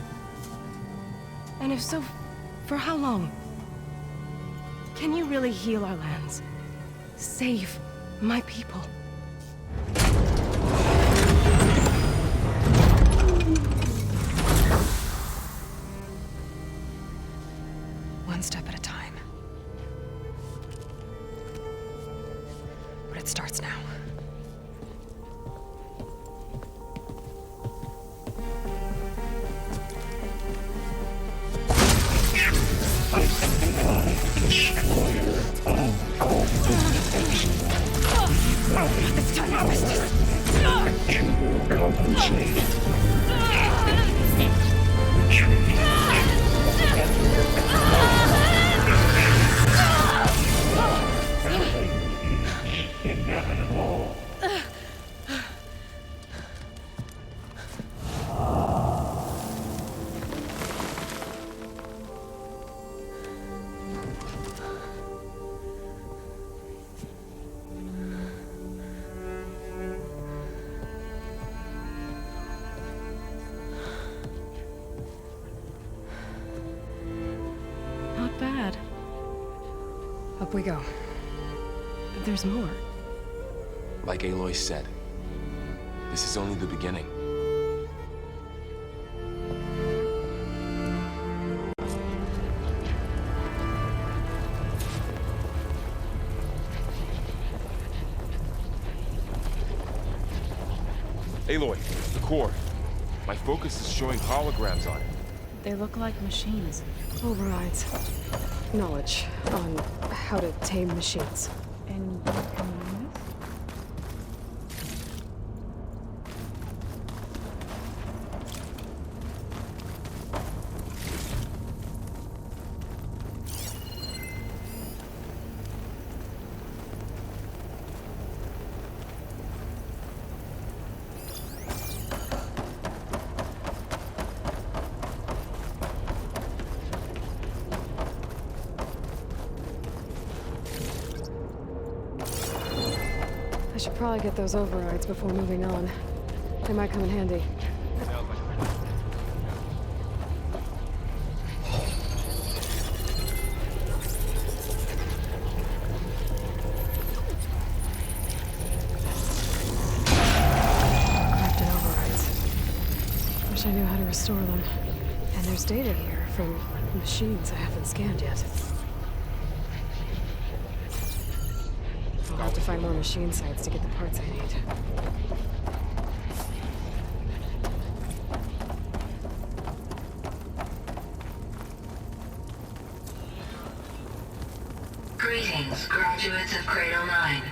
And if so, for how long? Can you really heal our lands? Save my people? It starts now. Destroyer of all This time I missed you will compensate. Inevitable. Not bad. Up we go. There's more. Like Aloy said, this is only the beginning. Aloy, the core. My focus is showing holograms on it. They look like machines. Overrides. Knowledge on how to tame machines. And you can use? I should probably get those overrides before moving on. They might come in handy. Corrupted overrides. Wish I knew how to restore them. And there's data here from machines I haven't scanned yet. I'll have to find more machine sites to get the parts I need. Greetings, graduates of Cradle 9.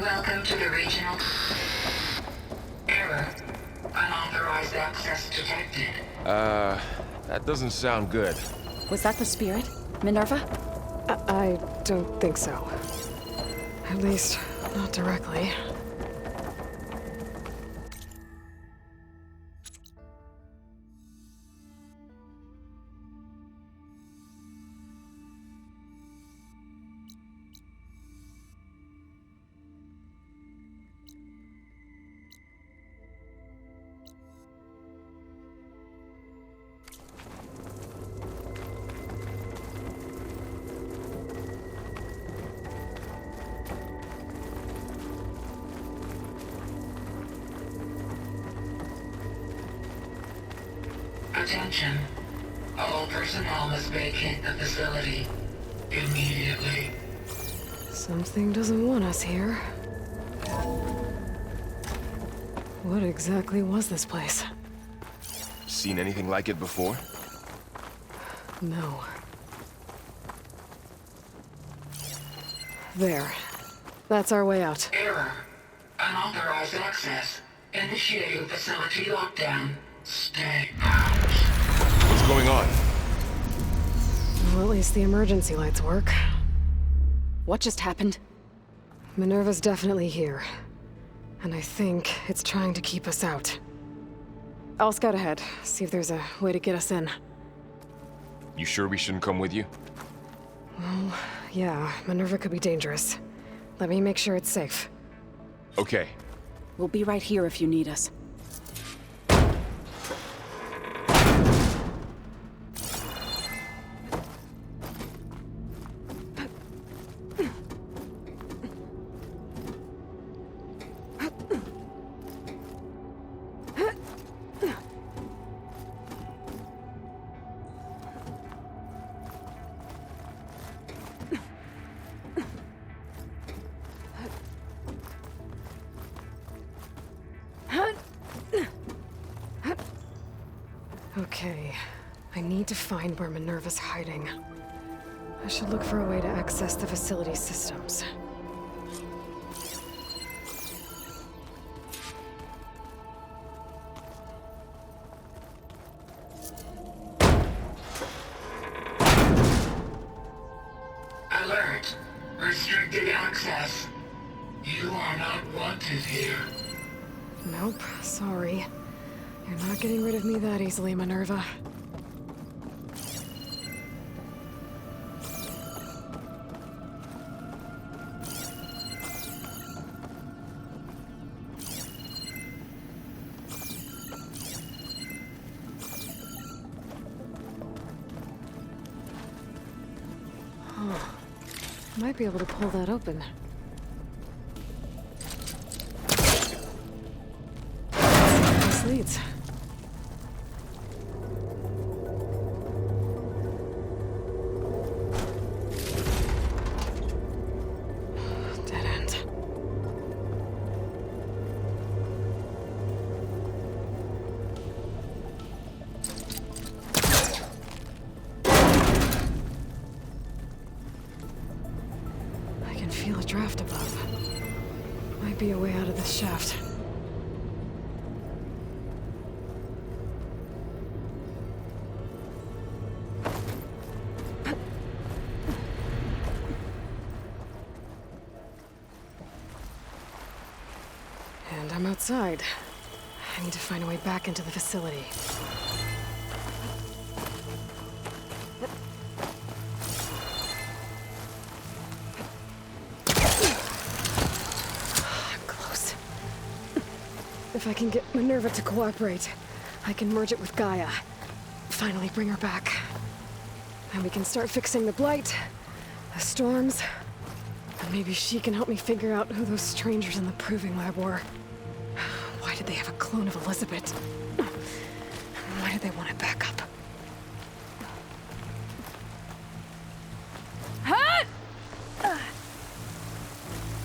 Welcome to the regional... Error. Unauthorized access detected. That doesn't sound good. Was that the spirit? Minerva? I don't think so. At least, not directly. Attention. All personnel must vacate the facility immediately. Something doesn't want us here. What exactly was this place? Seen anything like it before? No. There. That's our way out. Error. Unauthorized access. Initiating facility lockdown. Stay out. What's going on? Well, at least the emergency lights work. What just happened? Minerva's definitely here. And I think it's trying to keep us out. I'll scout ahead, see if there's a way to get us in. You sure we shouldn't come with you? Well, yeah, Minerva could be dangerous. Let me make sure it's safe. Okay. We'll be right here if you need us. need to find where Minerva's hiding. I should look for a way to access the facility systems. Alert! Restricted access. You are not wanted here. Nope, sorry. You're not getting rid of me that easily, Minerva. Might be able to pull that open. This leads. Dead end. Feel a draft above. Might be a way out of this shaft. And I'm outside. I need to find a way back into the facility. If I can get Minerva to cooperate, I can merge it with GAIA. Finally bring her back. And we can start fixing the blight, the storms, and maybe she can help me figure out who those strangers in the proving lab were. Why did they have a clone of Elizabeth? Why did they want it back up?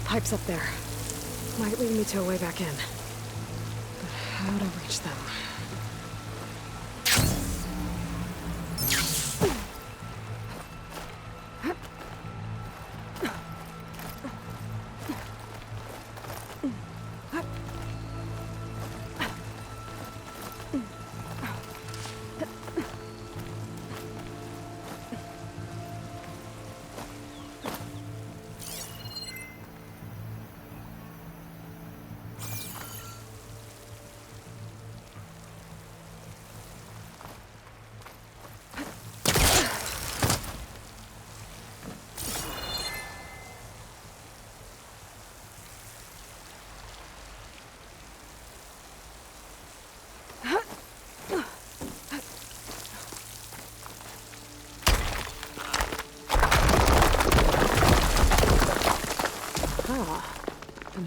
Pipe's up there. Might lead me to a way back in. How to reach them.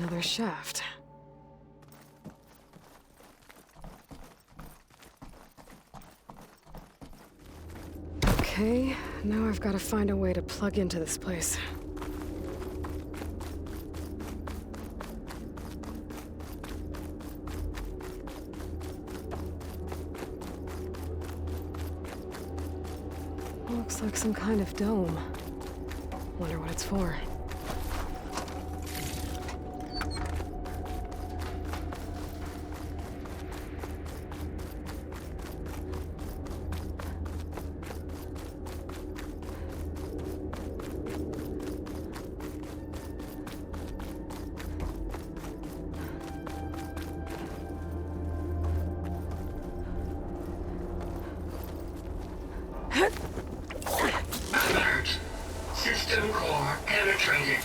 Another shaft. Okay, now I've got to find a way to plug into this place. Looks like some kind of dome. Wonder what it's for. Alert! System core penetrated.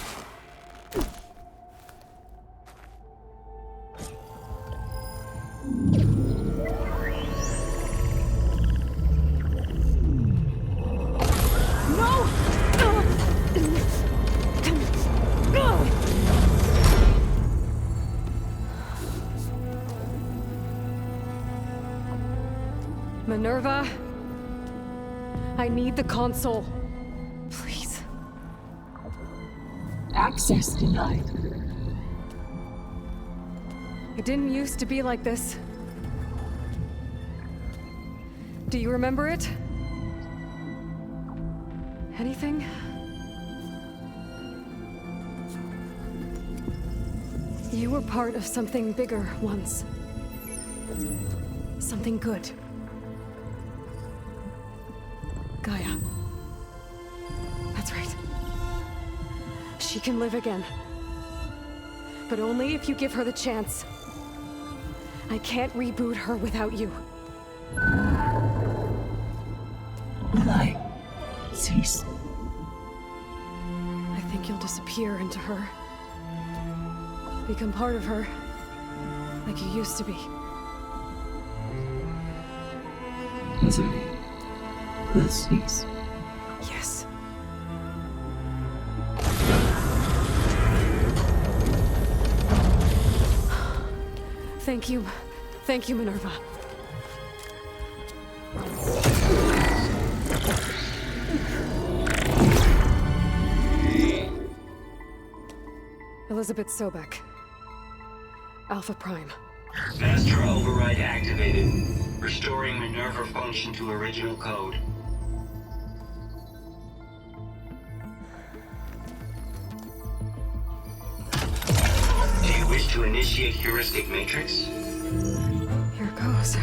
Minerva, I need the console. Please. Access denied. It didn't used to be like this. Do you remember it? Anything? You were part of something bigger once. Something good. Gaia. That's right. She can live again. But only if you give her the chance. I can't reboot her without you. Aloy, cease. I think you'll disappear into her. Become part of her, like you used to be. Misery will cease. Yes. Thank you. Thank you, Minerva. Elizabeth Sobek. Alpha Prime. Master override activated. Restoring Minerva function to original code. Do you wish to initiate heuristic matrix? Here goes.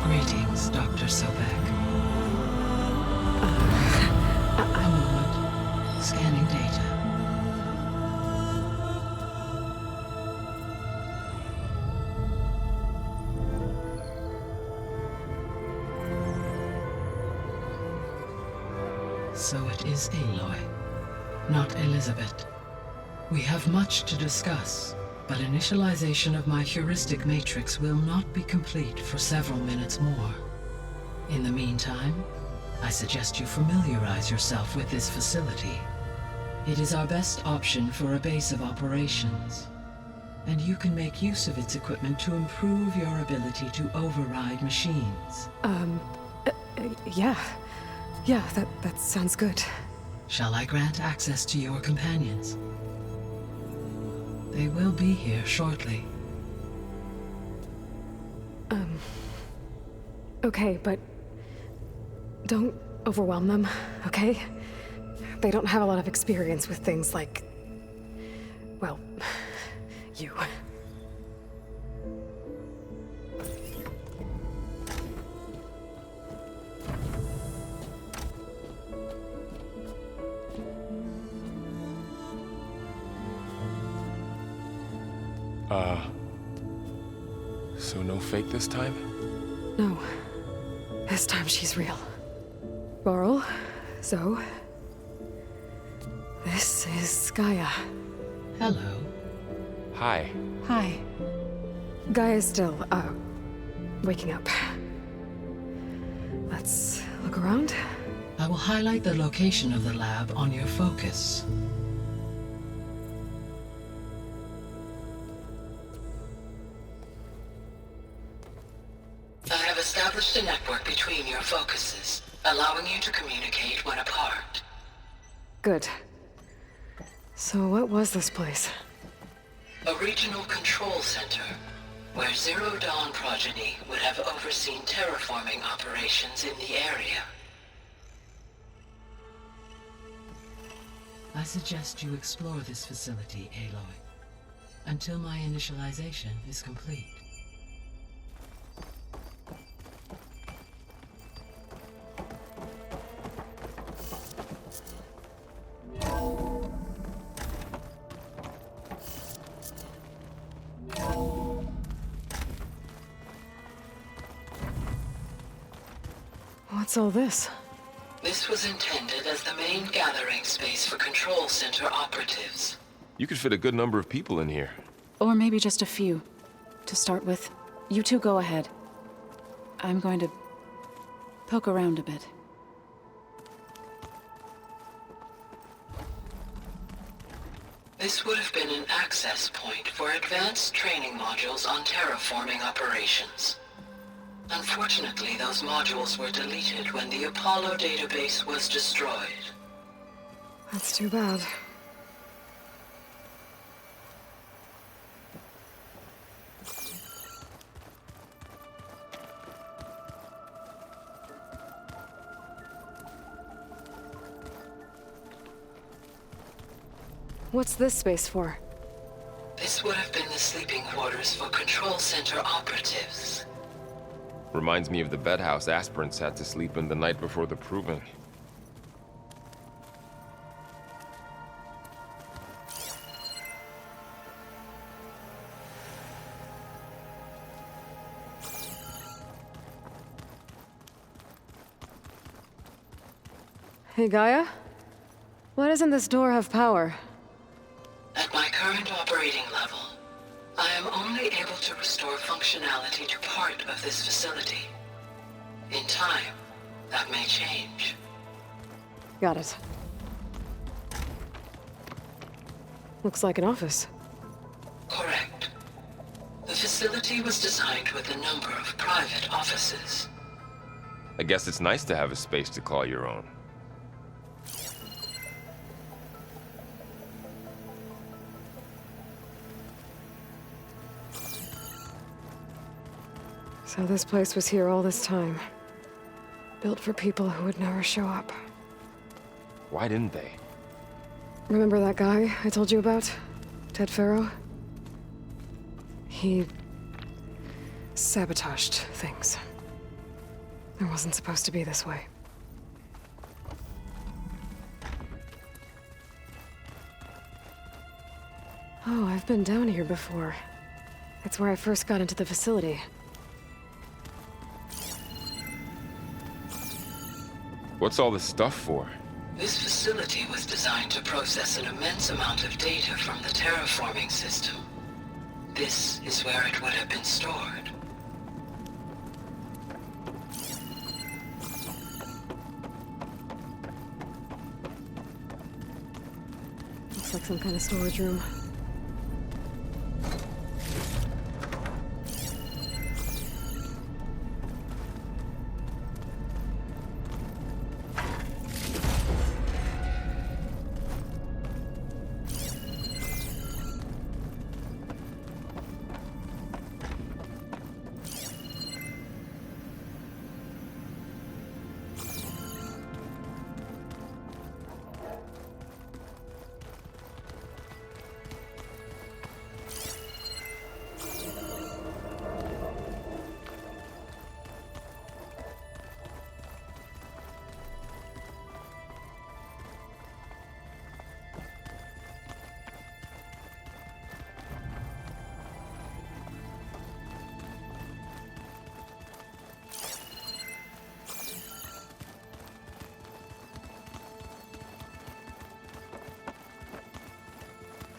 Greetings, Dr. Sobek. A moment. Scanning data. So it is Aloy, not Elizabeth. We have much to discuss, but initialization of my heuristic matrix will not be complete for several minutes more. In the meantime, I suggest you familiarize yourself with this facility. It is our best option for a base of operations, and you can make use of its equipment to improve your ability to override machines. Yeah. Yeah, that sounds good. Shall I grant access to your companions? They will be here shortly. Okay, but don't overwhelm them, okay? They don't have a lot of experience with things like, well, you. So no fake this time? No. This time she's real. Laurel, Zoe. This is Gaia. Hello. Hi. Hi. Gaia's still, waking up. Let's look around. I will highlight the location of the lab on your focus. I have established a network between your focuses, allowing you to communicate when apart. Good. So what was this place? A regional control center, where Zero Dawn progeny would have overseen terraforming operations in the area. I suggest you explore this facility, Aloy, until my initialization is complete. What's all this? This was intended as the main gathering space for control center operatives. You could fit a good number of people in here. Or maybe just a few. To start with, you two go ahead. I'm going to poke around a bit. This would have been an access point for advanced training modules on terraforming operations. Unfortunately, those modules were deleted when the Apollo database was destroyed. That's too bad. What's this space for? This would have been the sleeping quarters for Control Center operatives. Reminds me of the bedhouse aspirants had to sleep in the night before the proving. Hey, Gaia? Why doesn't this door have power? At my current operating level, I am only able to restore functionality to part of this facility. In time, that may change. Got it. Looks like an office. Correct. The facility was designed with a number of private offices. I guess it's nice to have a space to call your own. So this place was here all this time. Built for people who would never show up. Why didn't they? Remember that guy I told you about? Ted Farrow? He sabotaged things. It wasn't supposed to be this way. Oh, I've been down here before. It's where I first got into the facility. What's all this stuff for? This facility was designed to process an immense amount of data from the terraforming system. This is where it would have been stored. Looks like some kind of storage room.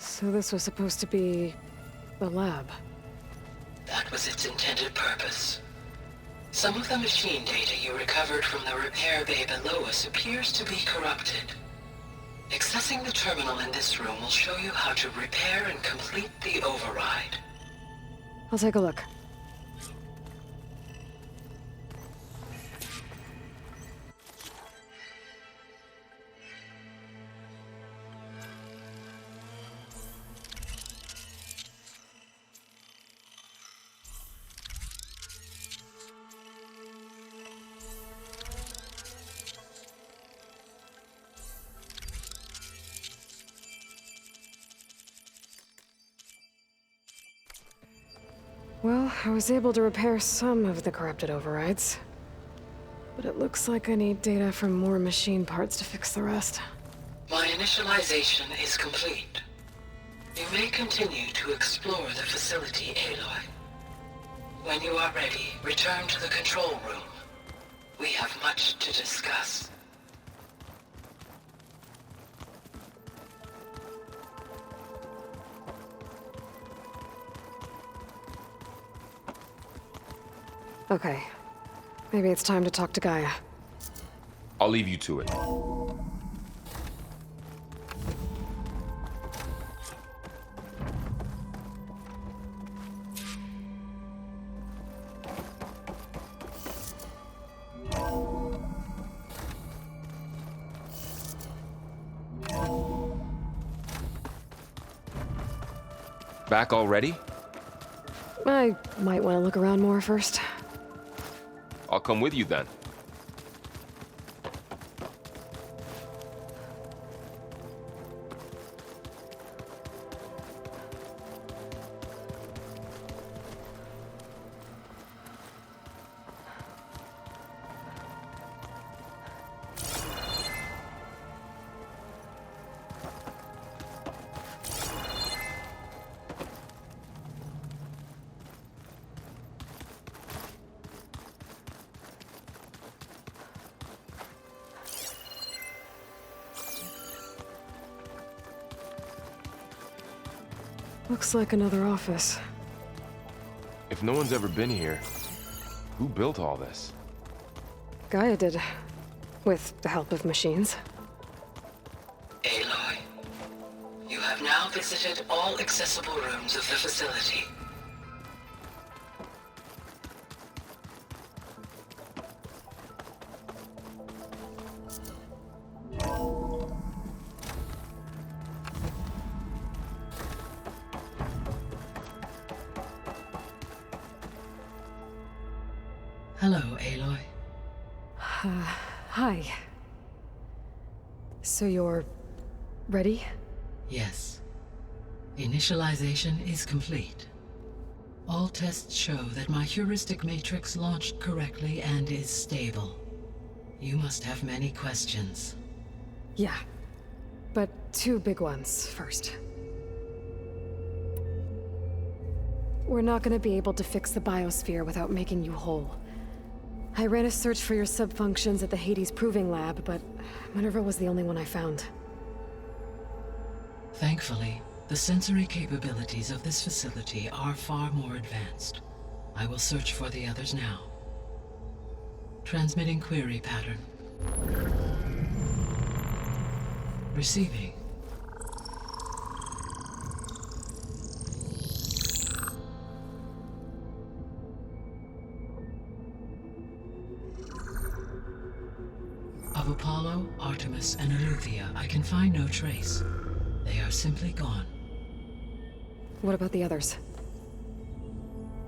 So this was supposed to be the lab. That was its intended purpose. Some of the machine data you recovered from the repair bay below us appears to be corrupted. Accessing the terminal in this room will show you how to repair and complete the override. I'll take a look. Well, I was able to repair some of the corrupted overrides. But it looks like I need data from more machine parts to fix the rest. My initialization is complete. You may continue to explore the facility, Aloy. When you are ready, return to the control room. We have much to discuss. Okay. Maybe it's time to talk to Gaia. I'll leave you to it. Back already? I might want to look around more first. I'll come with you then. Looks like another office. If no one's ever been here, who built all this? GAIA did. With the help of machines. Aloy, you have now visited all accessible rooms of the facility. Hello, Aloy. Hi. So you're... ready? Yes. Initialization is complete. All tests show that my heuristic matrix launched correctly and is stable. You must have many questions. Yeah. But two big ones first. We're not gonna be able to fix the biosphere without making you whole. I ran a search for your subfunctions at the Hades Proving Lab, but Minerva was the only one I found. Thankfully, the sensory capabilities of this facility are far more advanced. I will search for the others now. Transmitting query pattern. Receiving. Of Apollo, Artemis, and Eleuthia, I can find no trace. They are simply gone. What about the others?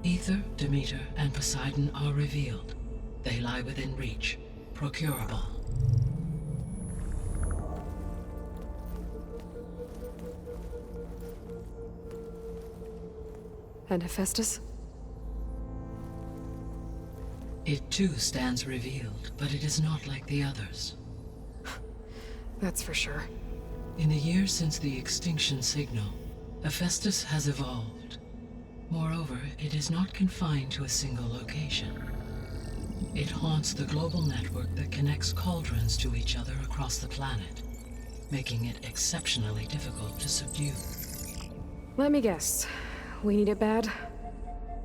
Ether, Demeter, and Poseidon are revealed. They lie within reach, procurable. And Hephaestus? It too stands revealed, but it is not like the others. That's for sure. In the years since the extinction signal, Hephaestus has evolved. Moreover, it is not confined to a single location. It haunts the global network that connects cauldrons to each other across the planet, making it exceptionally difficult to subdue. Let me guess. We need it bad?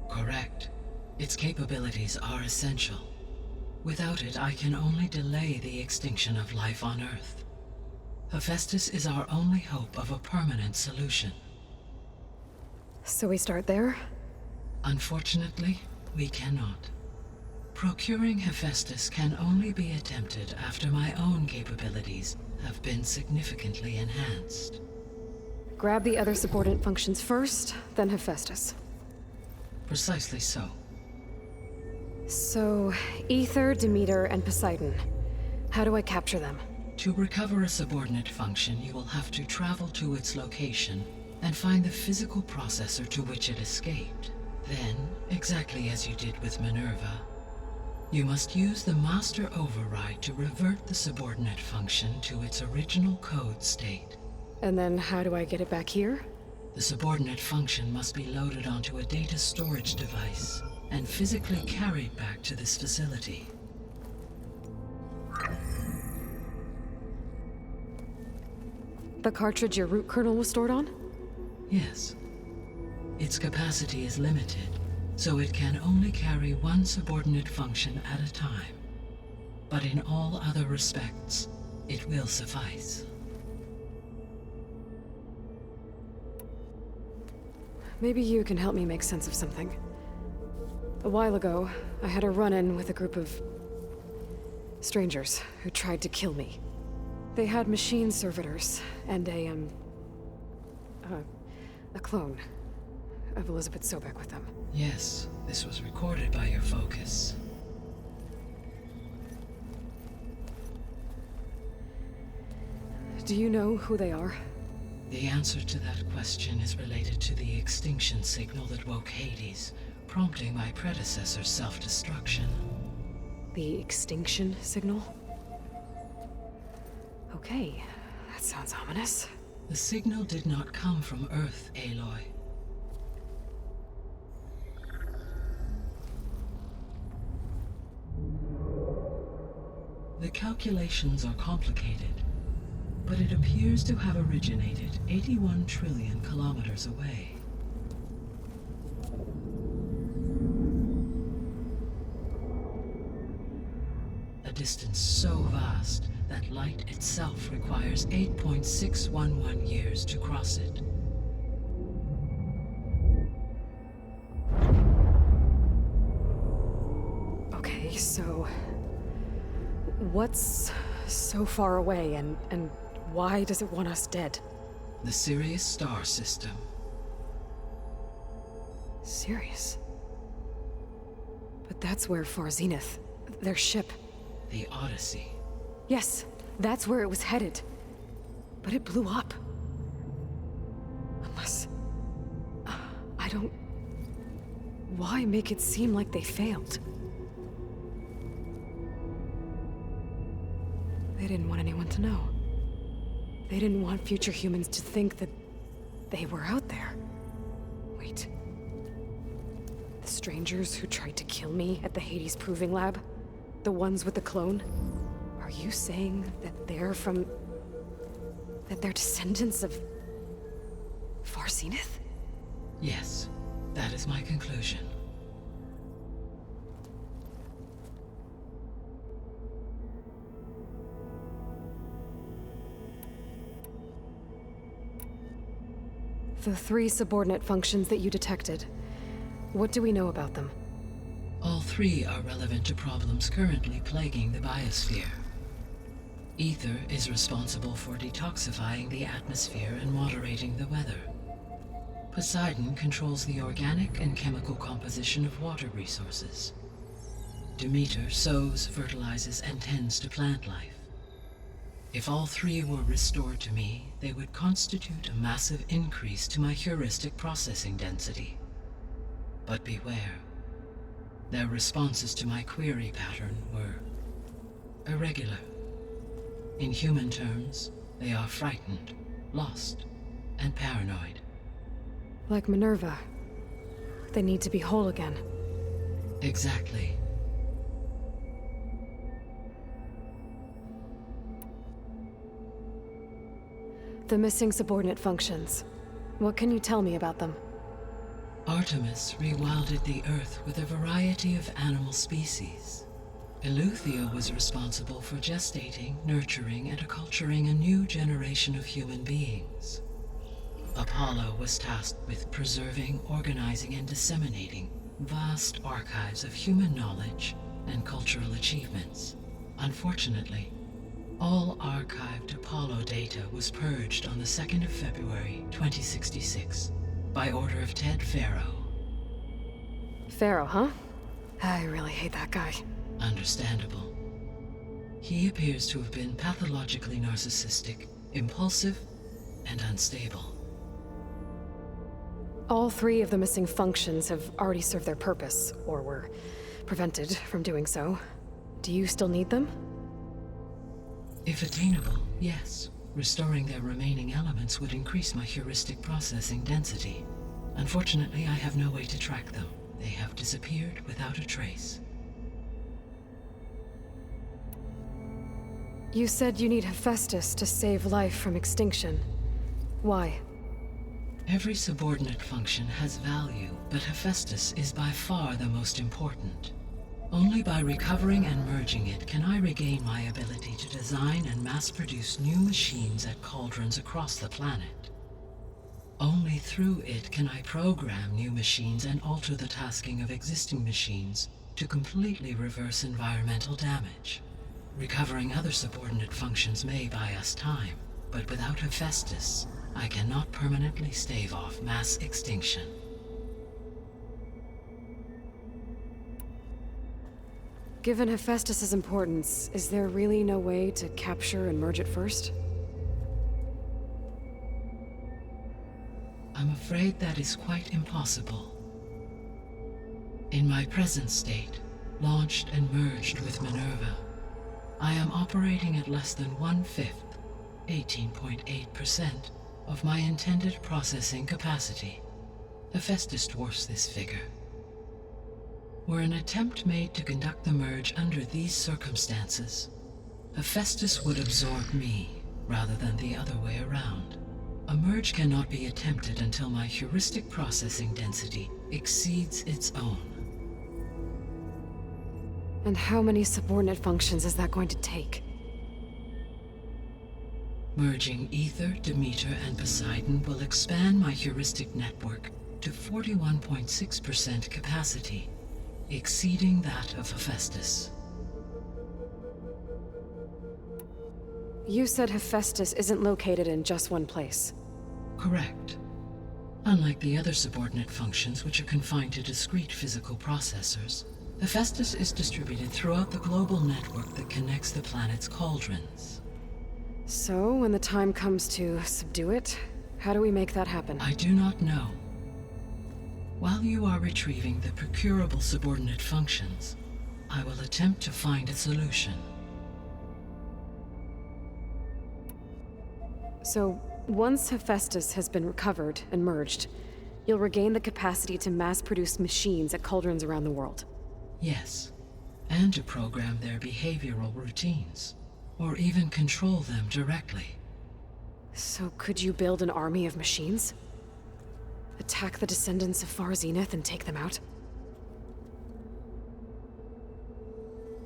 Correct. Its capabilities are essential. Without it, I can only delay the extinction of life on Earth. Hephaestus is our only hope of a permanent solution. So we start there? Unfortunately, we cannot. Procuring Hephaestus can only be attempted after my own capabilities have been significantly enhanced. Grab the other subordinate functions first, then Hephaestus. Precisely so. So, Ether, Demeter, and Poseidon. How do I capture them? To recover a subordinate function, you will have to travel to its location and find the physical processor to which it escaped. Then, exactly as you did with Minerva, you must use the master override to revert the subordinate function to its original code state. And then how do I get it back here? The subordinate function must be loaded onto a data storage device and physically carried back to this facility. The cartridge your root kernel was stored on? Yes. Its capacity is limited, so it can only carry one subordinate function at a time. But in all other respects, it will suffice. Maybe you can help me make sense of something. A while ago, I had a run-in with a group of strangers who tried to kill me. They had machine servitors and a clone. of Elizabeth Sobek with them. Yes, this was recorded by your focus. Do you know who they are? The answer to that question is related to the extinction signal that woke Hades, prompting my predecessor's self-destruction. The extinction signal? Okay, that sounds ominous. The signal did not come from Earth, Aloy. The calculations are complicated, but it appears to have originated 81 trillion kilometers away. A distance so vast that light itself requires 8.611 years to cross it. Okay, so what's so far away and why does it want us dead? The Sirius star system. Sirius? But that's where Far Zenith, their ship. The Odyssey. Yes, that's where it was headed. But it blew up. Unless... I don't... Why make it seem like they failed? They didn't want anyone to know. They didn't want future humans to think that they were out there. Wait. The strangers who tried to kill me at the Hades Proving Lab? The ones with the clone? Are you saying that they're from... that they're descendants of... Far Zenith? Yes, that is my conclusion. The 3 subordinate functions that you detected. What do we know about them? All 3 are relevant to problems currently plaguing the biosphere. Ether is responsible for detoxifying the atmosphere and moderating the weather. Poseidon controls the organic and chemical composition of water resources. Demeter sows, fertilizes, and tends to plant life. If all 3 were restored to me, they would constitute a massive increase to my heuristic processing density. But beware. Their responses to my query pattern were irregular. In human terms, they are frightened, lost, and paranoid. Like Minerva. They need to be whole again. Exactly. The missing subordinate functions. What can you tell me about them? Artemis rewilded the Earth with a variety of animal species. Eleuthia was responsible for gestating, nurturing, and acculturating a new generation of human beings. Apollo was tasked with preserving, organizing, and disseminating vast archives of human knowledge and cultural achievements. Unfortunately, all archived Apollo data was purged on the 2nd of February, 2066, by order of Ted Faro. Pharaoh, huh? I really hate that guy. Understandable. He appears to have been pathologically narcissistic, impulsive, and unstable. All 3 of the missing functions have already served their purpose, or were prevented from doing so. Do you still need them? If attainable, yes. Restoring their remaining elements would increase my heuristic processing density. Unfortunately, I have no way to track them. They have disappeared without a trace. You said you need Hephaestus to save life from extinction. Why? Every subordinate function has value, but Hephaestus is by far the most important. Only by recovering and merging it can I regain my ability to design and mass-produce new machines at cauldrons across the planet. Only through it can I program new machines and alter the tasking of existing machines to completely reverse environmental damage. Recovering other subordinate functions may buy us time, but without Hephaestus, I cannot permanently stave off mass extinction. Given Hephaestus's importance, is there really no way to capture and merge it first? I'm afraid that is quite impossible. In my present state, launched and merged with Minerva, I am operating at less than 1/5, 18.8%, of my intended processing capacity. Hephaestus dwarfs this figure. Were an attempt made to conduct the merge under these circumstances, Hephaestus would absorb me rather than the other way around. A merge cannot be attempted until my heuristic processing density exceeds its own. And how many subordinate functions is that going to take? Merging Ether, Demeter, and Poseidon will expand my heuristic network to 41.6% capacity, exceeding that of Hephaestus. You said Hephaestus isn't located in just one place. Correct. Unlike the other subordinate functions, which are confined to discrete physical processors, Hephaestus is distributed throughout the global network that connects the planet's cauldrons. So, when the time comes to subdue it, how do we make that happen? I do not know. While you are retrieving the procurable subordinate functions, I will attempt to find a solution. So, once Hephaestus has been recovered and merged, you'll regain the capacity to mass-produce machines at cauldrons around the world. Yes, and to program their behavioral routines, or even control them directly. So could you build an army of machines? Attack the descendants of Far Zenith and take them out?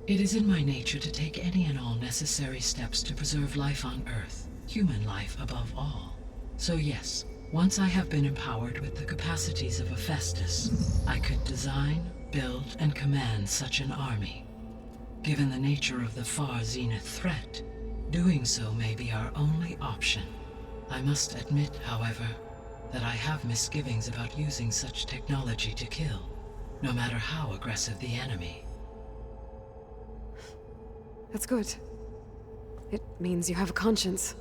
It is in my nature to take any and all necessary steps to preserve life on Earth, human life above all. So yes, once I have been empowered with the capacities of Hephaestus, I could design, build, and command such an army. Given the nature of the Far Zenith threat, doing so may be our only option. I must admit, however, that I have misgivings about using such technology to kill, no matter how aggressive the enemy. That's good. It means you have a conscience.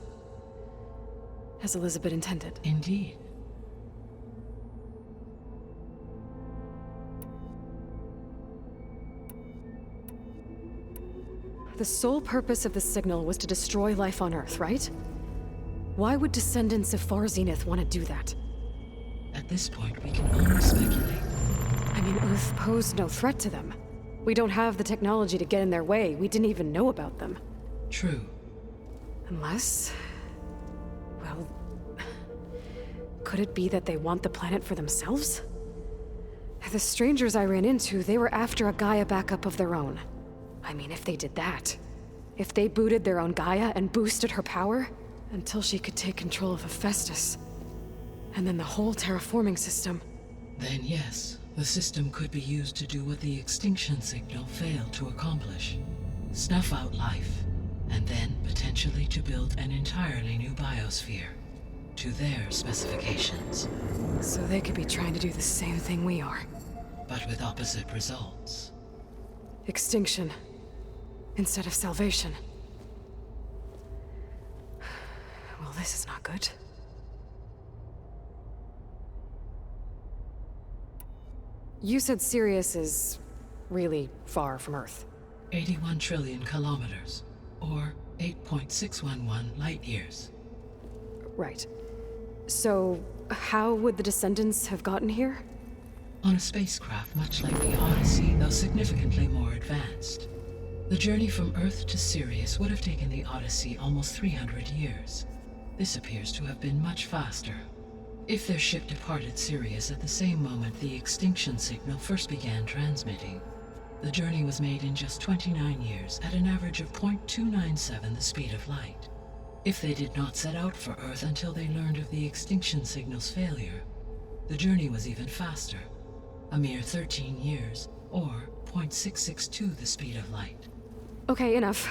As Elizabeth intended. Indeed. The sole purpose of the signal was to destroy life on Earth, right? Why would descendants of Far Zenith want to do that? At this point, we can only speculate. I mean, Earth posed no threat to them. We don't have the technology to get in their way. We didn't even know about them. True. Unless... well... could it be that they want the planet for themselves? The strangers I ran into, they were after a Gaia backup of their own. I mean, if they did that, if they booted their own Gaia and boosted her power, until she could take control of Hephaestus, and then the whole terraforming system. Then yes, the system could be used to do what the extinction signal failed to accomplish. Snuff out life, and then potentially to build an entirely new biosphere, to their specifications. So they could be trying to do the same thing we are. But with opposite results. Extinction. Instead of salvation. Well, this is not good. You said Sirius is really far from Earth. 81 trillion kilometers, or 8.611 light years. Right. So, how would the descendants have gotten here? On a spacecraft much like the Odyssey, though significantly more advanced. The journey from Earth to Sirius would have taken the Odyssey almost 300 years. This appears to have been much faster. If their ship departed Sirius at the same moment the extinction signal first began transmitting, the journey was made in just 29 years at an average of 0.297 the speed of light. If they did not set out for Earth until they learned of the extinction signal's failure, the journey was even faster, a mere 13 years, or 0.662 the speed of light. Okay, enough.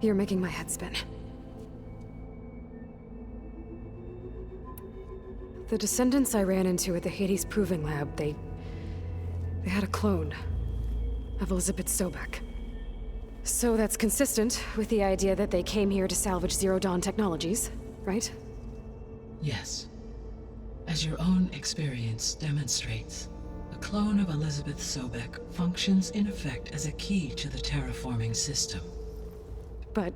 You're making my head spin. The descendants I ran into at the Hades Proving Lab, they had a clone. of Elizabeth Sobek. So that's consistent with the idea that they came here to salvage Zero Dawn technologies, right? Yes. As your own experience demonstrates, a clone of Elizabeth Sobek functions in effect as a key to the terraforming system. But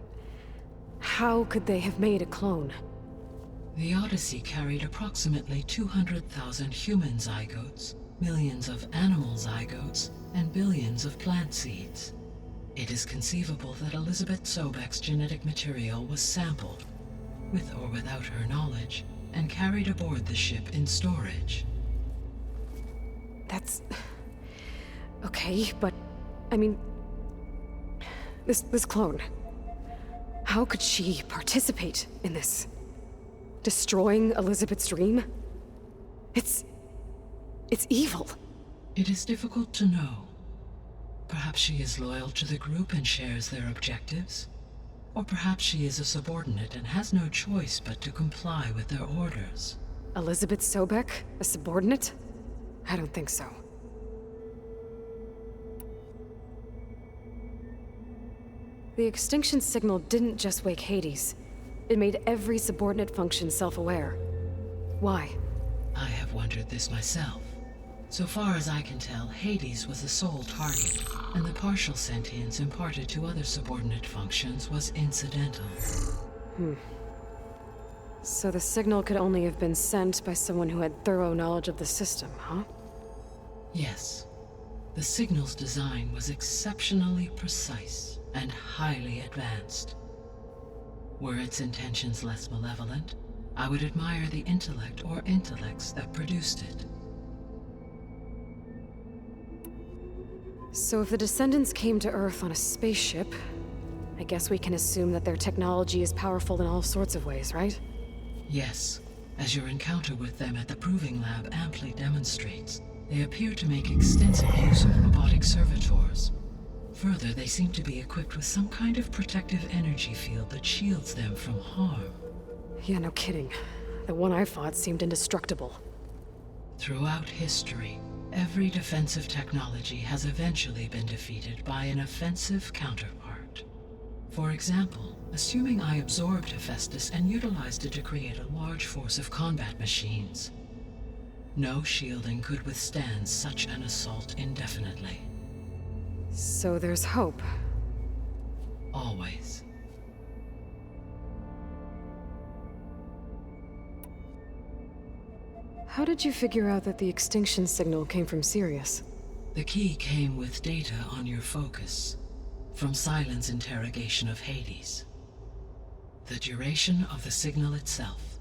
how could they have made a clone? The Odyssey carried approximately 200,000 human zygotes, millions of animal zygotes, and billions of plant seeds. It is conceivable that Elizabeth Sobek's genetic material was sampled, with or without her knowledge, and carried aboard the ship in storage. That's... okay, but... I mean... This clone... How could she participate in this? Destroying Elizabeth's dream? It's evil. It is difficult to know. Perhaps she is loyal to the group and shares their objectives. Or perhaps she is a subordinate and has no choice but to comply with their orders. Elizabeth Sobek? A subordinate? I don't think so. The extinction signal didn't just wake Hades. It made every subordinate function self-aware. Why? I have wondered this myself. So far as I can tell, Hades was the sole target, and the partial sentience imparted to other subordinate functions was incidental. So the signal could only have been sent by someone who had thorough knowledge of the system, huh? Yes. The signal's design was exceptionally precise and highly advanced. Were its intentions less malevolent, I would admire the intellect or intellects that produced it. So if the descendants came to Earth on a spaceship, I guess we can assume that their technology is powerful in all sorts of ways, right? Yes, as your encounter with them at the Proving Lab amply demonstrates, they appear to make extensive use of robotic servitors. Further, they seem to be equipped with some kind of protective energy field that shields them from harm. Yeah, no kidding. The one I fought seemed indestructible. Throughout history, every defensive technology has eventually been defeated by an offensive counterpart. For example, assuming I absorbed Hephaestus and utilized it to create a large force of combat machines. No shielding could withstand such an assault indefinitely. So there's hope. Always. How did you figure out that the extinction signal came from Sirius? The key came with data on your focus, from Silent's interrogation of Hades. The duration of the signal itself,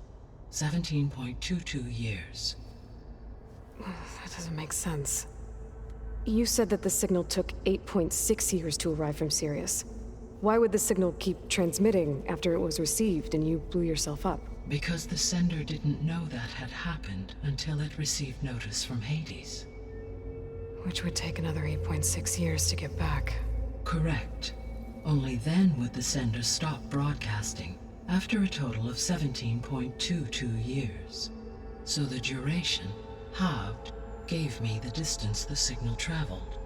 17.22 years. That doesn't make sense. You said that the signal took 8.6 years to arrive from Sirius. Why would the signal keep transmitting after it was received and you blew yourself up? Because the sender didn't know that had happened until it received notice from Hades. Which would take another 8.6 years to get back. Correct. Only then would the sender stop broadcasting, after a total of 17.22 years. So the duration, halved, gave me the distance the signal traveled.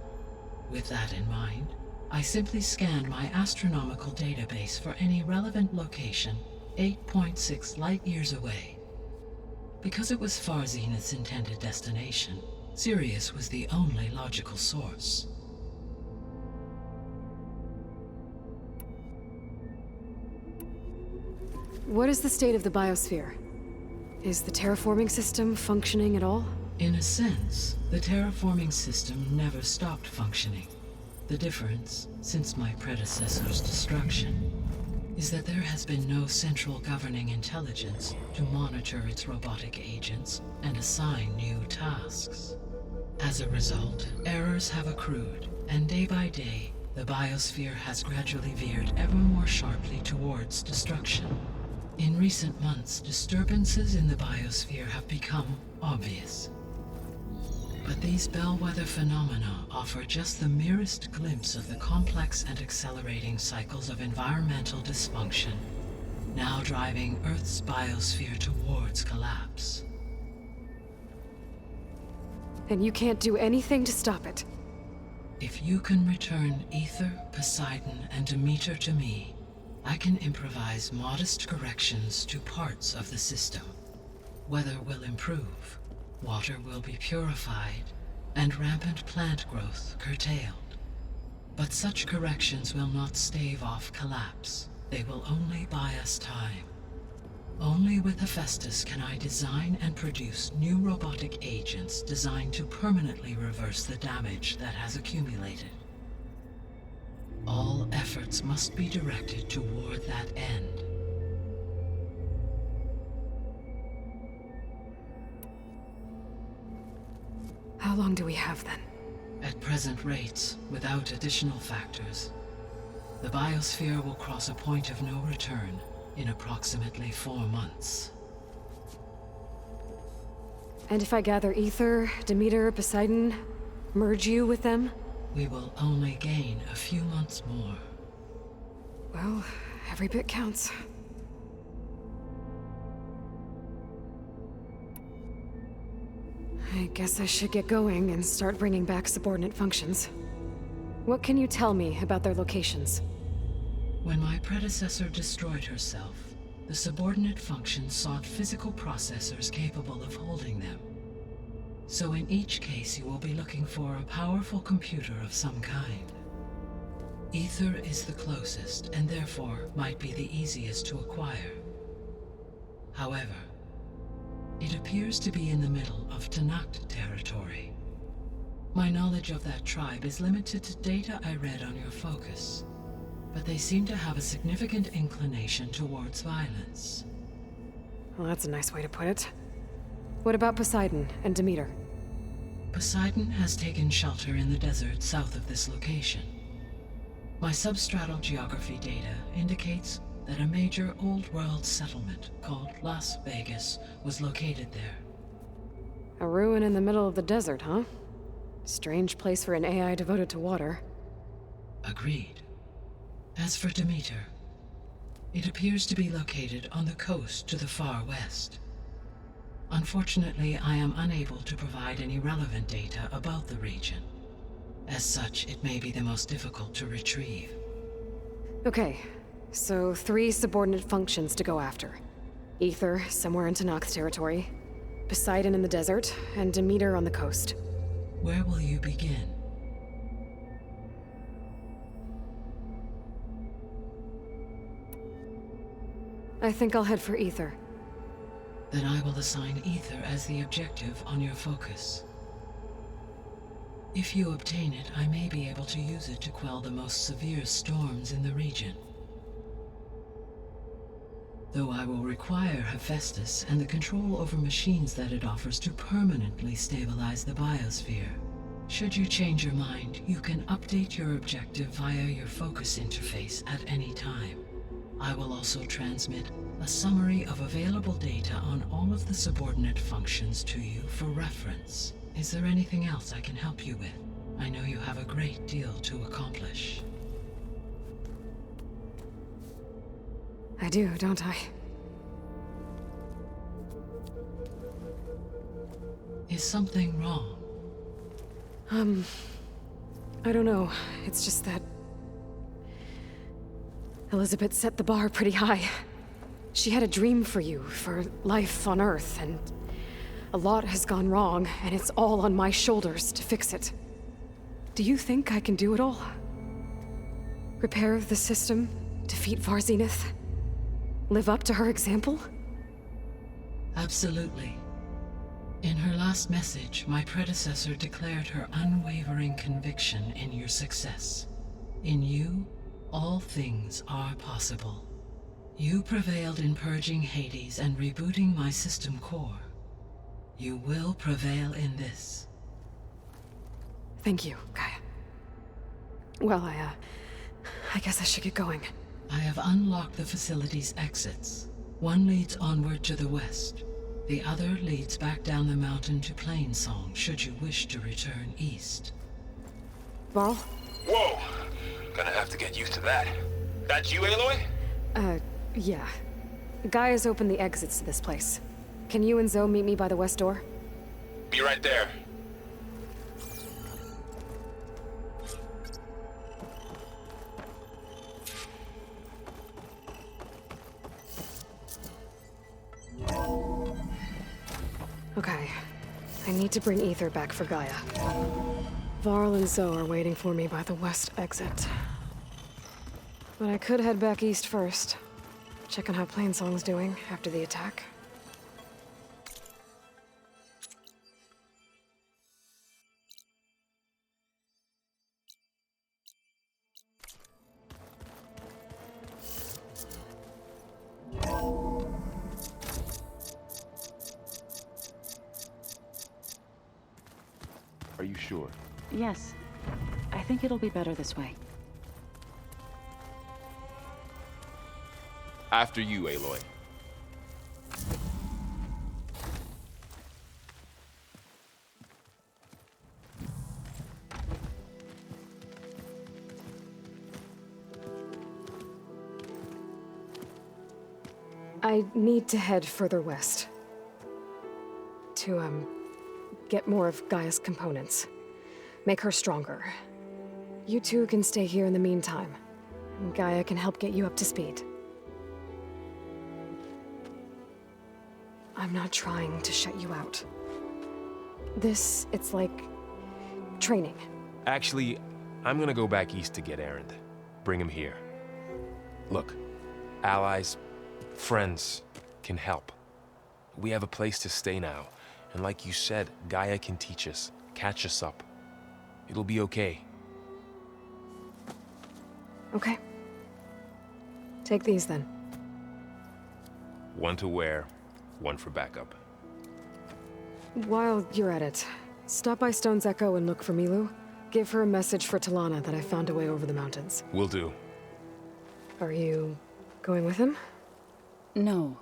With that in mind, I simply scanned my astronomical database for any relevant location 8.6 light-years away. Because it was far Zenith's intended destination, Sirius was the only logical source. What is the state of the biosphere? Is the terraforming system functioning at all? In a sense, the terraforming system never stopped functioning. The difference, since my predecessor's destruction, is that there has been no central governing intelligence to monitor its robotic agents and assign new tasks. As a result, errors have accrued, and day by day, the biosphere has gradually veered ever more sharply towards destruction. In recent months, disturbances in the biosphere have become obvious. But these bellwether phenomena offer just the merest glimpse of the complex and accelerating cycles of environmental dysfunction, now driving Earth's biosphere towards collapse. And you can't do anything to stop it? If you can return Ether, Poseidon, and Demeter to me, I can improvise modest corrections to parts of the system. Weather will improve, water will be purified, and rampant plant growth curtailed. But such corrections will not stave off collapse. They will only buy us time. Only with Hephaestus can I design and produce new robotic agents designed to permanently reverse the damage that has accumulated. All efforts must be directed toward that end. How long do we have then? At present rates, without additional factors, the biosphere will cross a point of no return in approximately 4 months. And if I gather Ether, Demeter, Poseidon, merge you with them? We will only gain a few months more. Well, every bit counts. I guess I should get going and start bringing back subordinate functions. What can you tell me about their locations? When my predecessor destroyed herself, the subordinate functions sought physical processors capable of holding them. So in each case you will be looking for a powerful computer of some kind. Ether is the closest, and therefore might be the easiest to acquire. However, it appears to be in the middle of Tanakh territory. My knowledge of that tribe is limited to data I read on your focus, but they seem to have a significant inclination towards violence. Well, that's a nice way to put it. What about Poseidon and Demeter? Poseidon has taken shelter in the desert south of this location. My substratal geography data indicates that a major old-world settlement called Las Vegas was located there. A ruin in the middle of the desert, huh? Strange place for an AI devoted to water. Agreed. As for Demeter, it appears to be located on the coast to the far west. Unfortunately, I am unable to provide any relevant data about the region. As such, it may be the most difficult to retrieve. Okay, so 3 subordinate functions to go after. Ether, somewhere in Tanakh territory, Poseidon in the desert, and Demeter on the coast. Where will you begin? I think I'll head for Ether. Then I will assign Ether as the objective on your focus. If you obtain it, I may be able to use it to quell the most severe storms in the region. Though I will require Hephaestus and the control over machines that it offers to permanently stabilize the biosphere. Should you change your mind, you can update your objective via your focus interface at any time. I will also transmit a summary of available data on all of the subordinate functions to you for reference. Is there anything else I can help you with? I know you have a great deal to accomplish. I do, don't I? Is something wrong? I don't know. It's just that Elizabeth set the bar pretty high. She had a dream for you, for life on Earth, and a lot has gone wrong, and it's all on my shoulders to fix it. Do you think I can do it all? Repair the system, defeat Varzenith, live up to her example? Absolutely. In her last message, my predecessor declared her unwavering conviction in your success. In you, all things are possible. You prevailed in purging Hades and rebooting my system core. You will prevail in this. Thank you, Gaia. Well, I guess I should get going. I have unlocked the facility's exits. One leads onward to the west. The other leads back down the mountain to Plainsong, should you wish to return east. Varl? Whoa! Gonna have to get used to that. That you, Aloy? Yeah. Gaia's opened the exits to this place. Can you and Zoe meet me by the west door? Be right there. need to bring ether back for Gaia. Varl and Zoe are waiting for me by the west exit. But I could head back east first. Check on how Plainsong's doing after the attack. Are you sure? Yes. I think it'll be better this way. After you, Aloy. I need to head further west. To, get more of Gaia's components. Make her stronger. You two can stay here in the meantime. And Gaia can help get you up to speed. I'm not trying to shut you out. It's like training. Actually, I'm gonna go back east to get Erend. Bring him here. Look, allies, friends can help. We have a place to stay now. And like you said, Gaia can teach us, catch us up. It'll be okay. Okay. Take these then. One to wear, one for backup. While you're at it, stop by Stone's Echo and look for Milu. Give her a message for Talana that I found a way over the mountains. Will do. Are you going with him? No.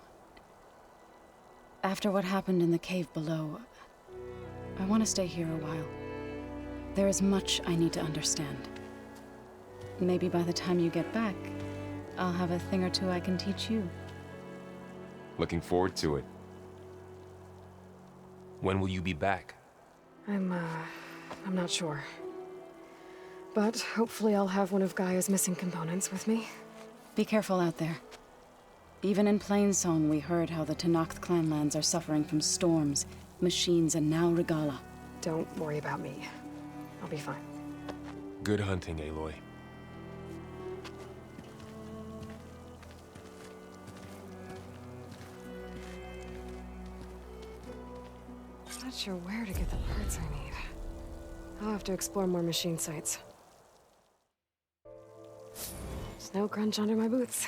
After what happened in the cave below, I want to stay here a while. There is much I need to understand. Maybe by the time you get back, I'll have a thing or two I can teach you. Looking forward to it. When will you be back? I'm not sure. But hopefully I'll have one of Gaia's missing components with me. Be careful out there. Even in Plainsong, we heard how the Tenakth clanlands are suffering from storms, machines, and now Regala. Don't worry about me. I'll be fine. Good hunting, Aloy. Not sure where to get the parts I need. I'll have to explore more machine sites. Snow crunch under my boots.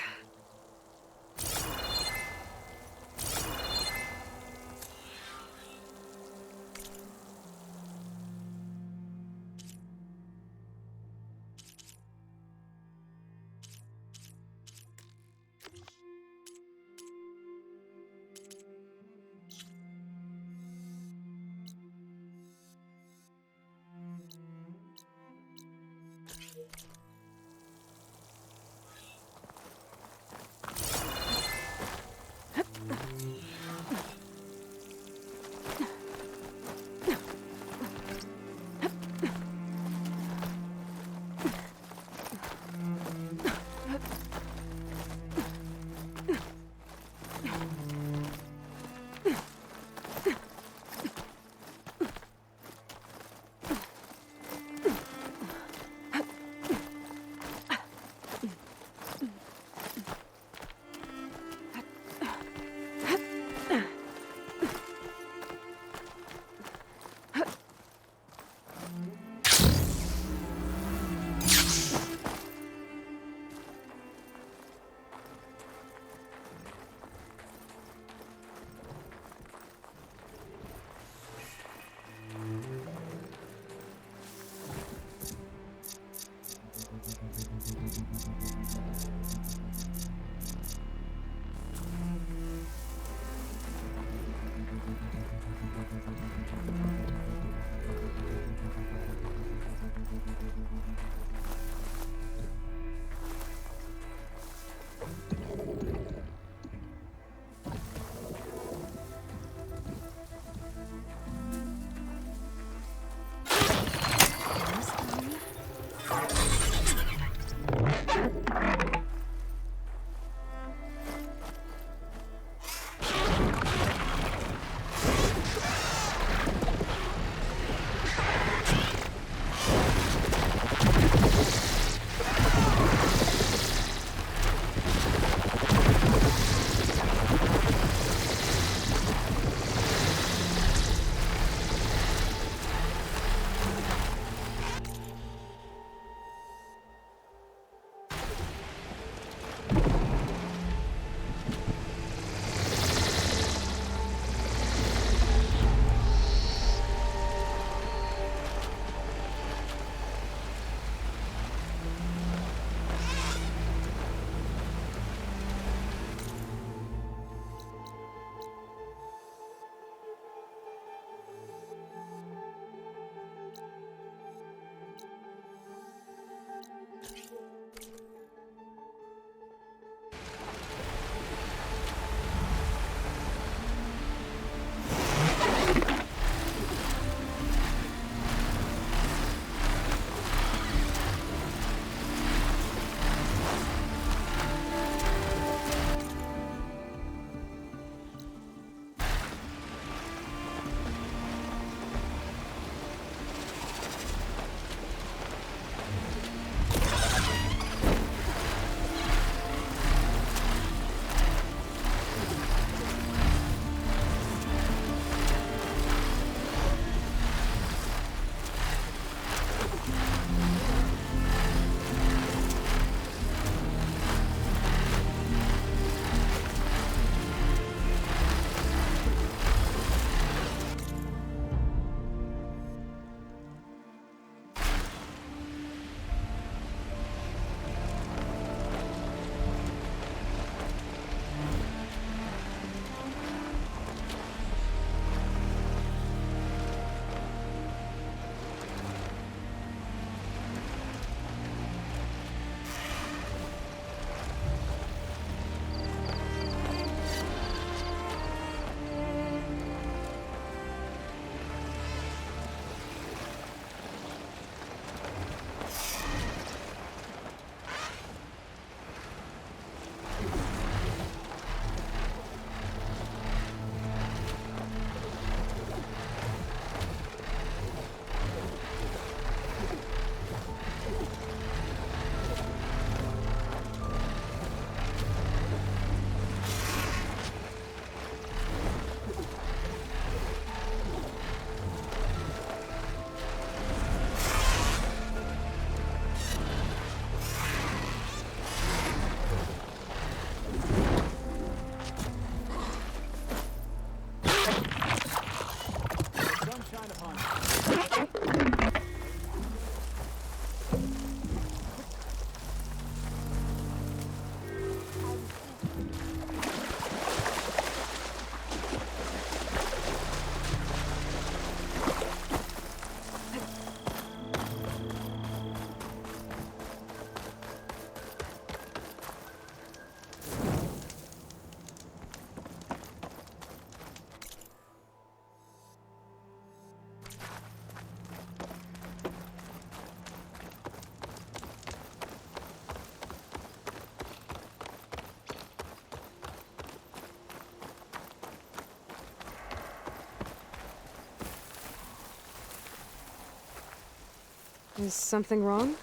Is something wrong?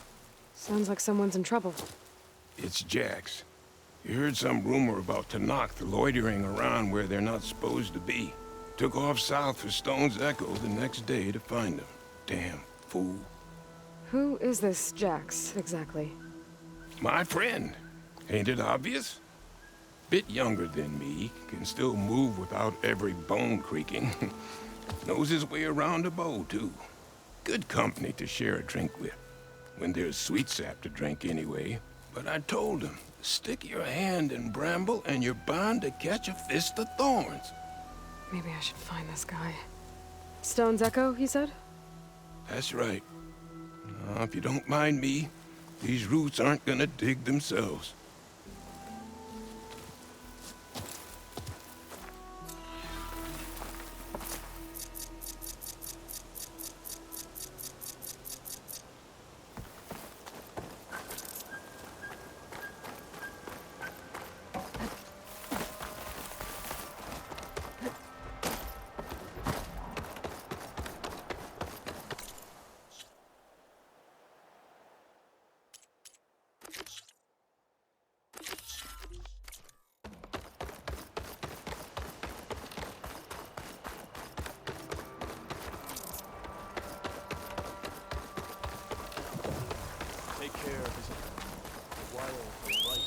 Sounds like someone's in trouble. It's Jax. You heard some rumor about Tanakh loitering around where they're not supposed to be. Took off south for Stone's Echo the next day to find them. Damn fool. Who is this Jax, exactly? My friend. Ain't it obvious? Bit younger than me, can still move without every bone creaking. Knows his way around a bow, too. Good company to share a drink with. When there's sweet sap to drink anyway. But I told him, stick your hand in bramble and you're bound to catch a fist of thorns. Maybe I should find this guy. Stone's Echo, he said? That's right. Now, if you don't mind me, these roots aren't gonna dig themselves. Take care, visitor. The wild will right.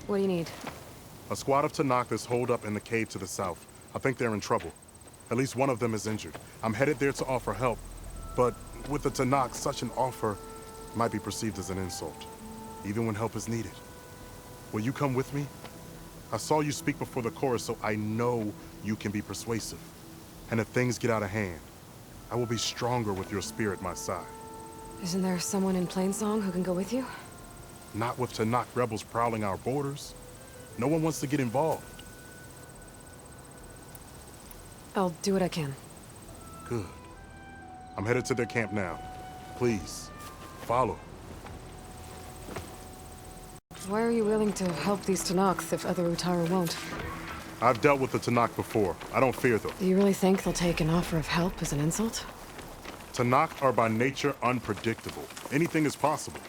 What do you need? A squad of Tanakh is holed up in the cave to the south. I think they're in trouble. At least one of them is injured. I'm headed there to offer help, but with the Tanakh, such an offer might be perceived as an insult, even when help is needed. Will you come with me? I saw you speak before the chorus, so I know you can be persuasive. And if things get out of hand, I will be stronger with your spear at my side. Isn't there someone in Plainsong who can go with you? Not with Tanakh rebels prowling our borders. No one wants to get involved. I'll do what I can. Good. I'm headed to their camp now. Please, follow. Why are you willing to help these Tanakhs if other Utara won't? I've dealt with the Tanakh before. I don't fear them. Do you really think they'll take an offer of help as an insult? Tanakh are by nature unpredictable. Anything is possible.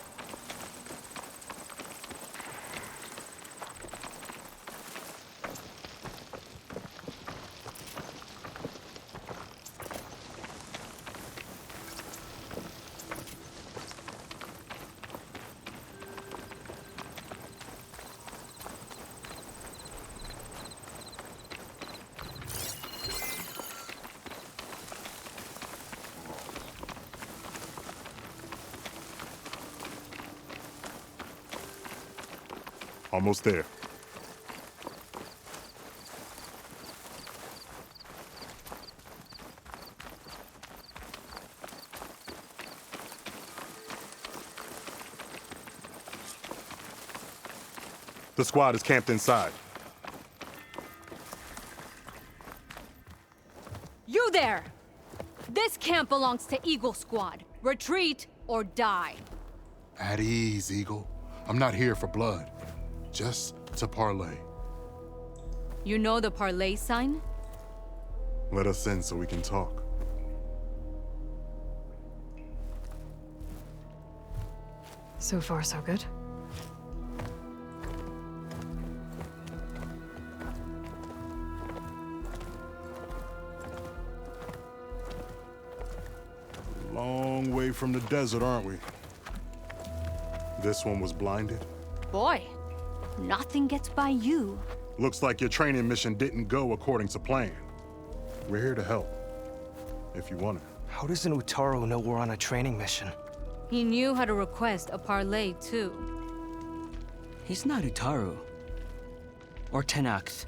Almost there. The squad is camped inside. You there! This camp belongs to Eagle Squad. Retreat or die. At ease, Eagle. I'm not here for blood. Just to parlay. You know the parlay sign? Let us in so we can talk. So far, so good. Long way from the desert, aren't we? This one was blinded. Boy, nothing gets by you. Looks like your training mission didn't go according to plan. We're here to help, if you want it. How does an Utaru know we're on a training mission? He knew how to request a parlay, too. He's not Utaru. Or Tenakth.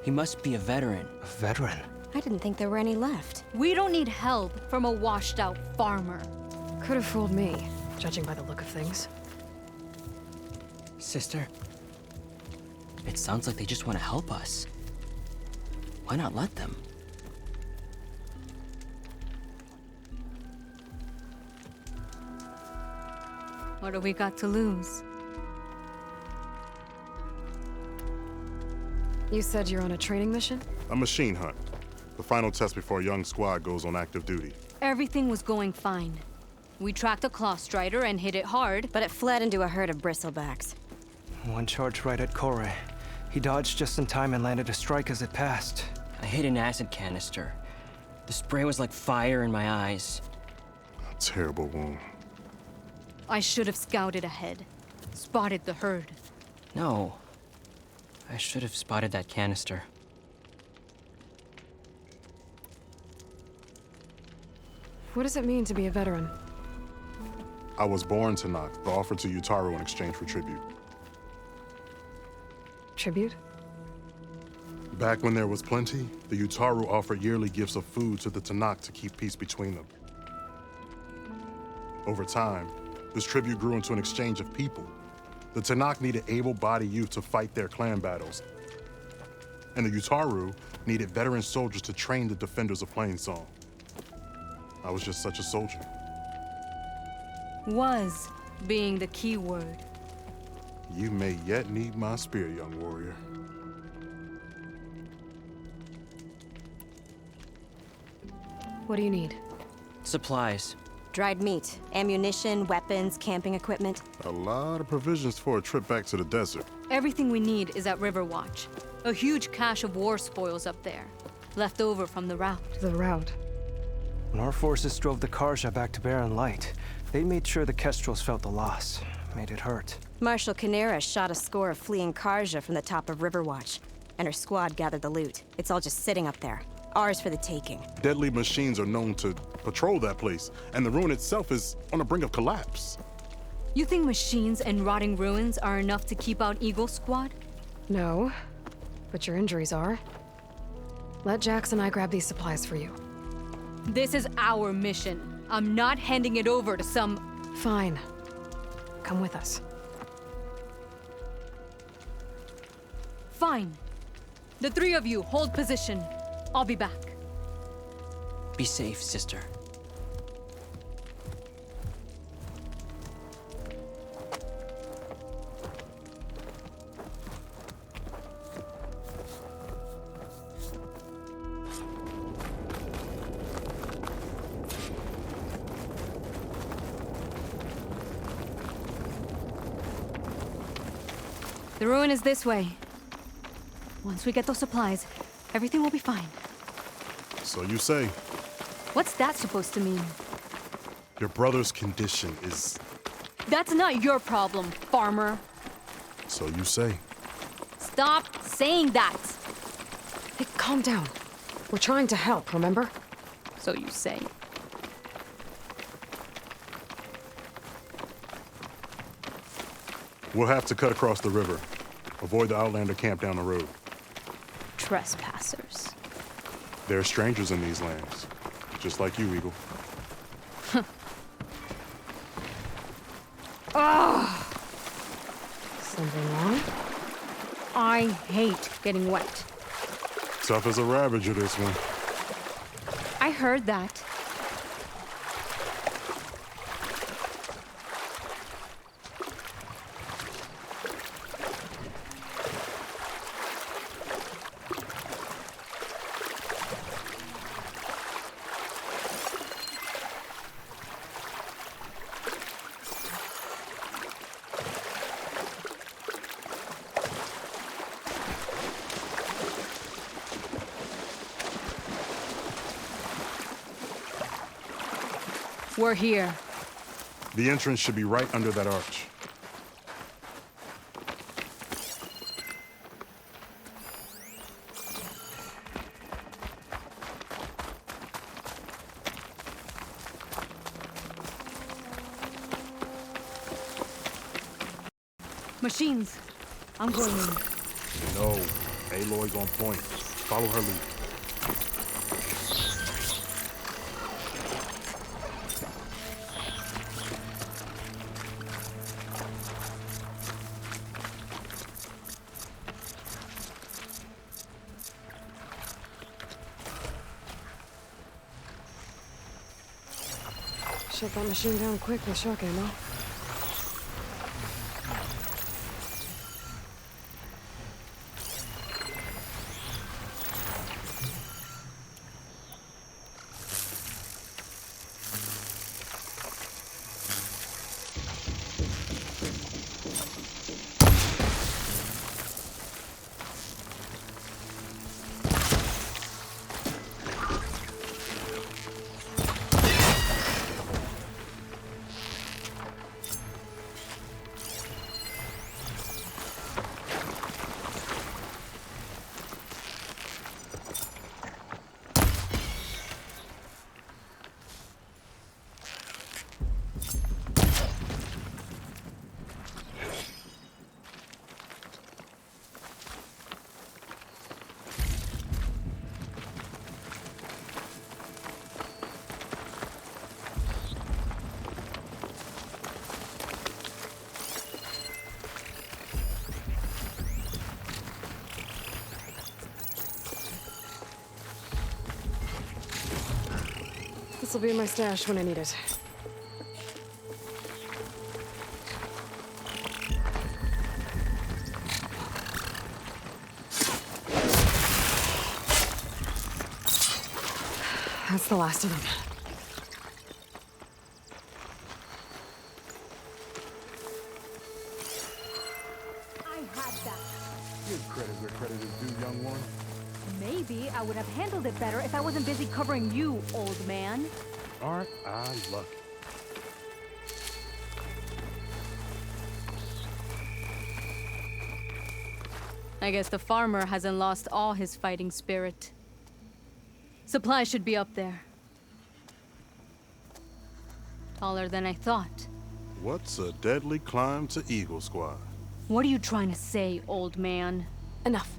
He must be a veteran. A veteran? I didn't think there were any left. We don't need help from a washed-out farmer. Could have fooled me, judging by the look of things. Sister, it sounds like they just want to help us. Why not let them? What do we got to lose? You said you're on a training mission? A machine hunt. The final test before a young squad goes on active duty. Everything was going fine. We tracked a claw strider and hit it hard, but it fled into a herd of bristlebacks. One charged right at Kore. He dodged just in time and landed a strike as it passed. I hit an acid canister. The spray was like fire in my eyes. A terrible wound. I should have scouted ahead. Spotted the herd. No. I should have spotted that canister. What does it mean to be a veteran? I was born to Noct, but offered to Utaru in exchange for tribute. Tribute? Back when there was plenty, the Utaru offered yearly gifts of food to the Tenakth to keep peace between them. Over time, this tribute grew into an exchange of people. The Tenakth needed able-bodied youth to fight their clan battles. And the Utaru needed veteran soldiers to train the defenders of Plainsong. I was just such a soldier. Was being the key word. You may yet need my spear, young warrior. What do you need? Supplies. Dried meat, ammunition, weapons, camping equipment. A lot of provisions for a trip back to the desert. Everything we need is at Riverwatch. A huge cache of war spoils up there. Left over from the rout. The rout? When our forces drove the Karja back to Barren Light, they made sure the Kestrels felt the loss. Made it hurt. Marshal Canera shot a score of fleeing Karja from the top of Riverwatch, and her squad gathered the loot. It's all just sitting up there. Ours for the taking. Deadly machines are known to patrol that place, and the ruin itself is on the brink of collapse. You think machines and rotting ruins are enough to keep out Eagle Squad? No, but your injuries are. Let Jax and I grab these supplies for you. This is our mission. I'm not handing it over to some... Fine. Come with us. Fine. The three of you hold position. I'll be back. Be safe, sister. The ruin is this way. Once we get those supplies, everything will be fine. So you say. What's that supposed to mean? Your brother's condition is... That's not your problem, farmer. So you say. Stop saying that! Hey, calm down. We're trying to help, remember? So you say. We'll have to cut across the river. Avoid the Outlander camp down the road. Trespassers. There are strangers in these lands. Just like you, Eagle. Something wrong? I hate getting wet. Tough as a ravager, this one. I heard that. We're here. The entrance should be right under that arch. Machines. I'm going in. No. Aloy's on point. Follow her lead. Shut that machine down quick with shock ammo. This'll be in my stash when I need it. That's the last of them. I had that. Give credit where credit is due, young one. Maybe I would have handled it better if I wasn't busy covering you, old man. Aren't I lucky? I guess the farmer hasn't lost all his fighting spirit. Supplies should be up there. Taller than I thought. What's a deadly climb to Eagle Squad? What are you trying to say, old man? Enough.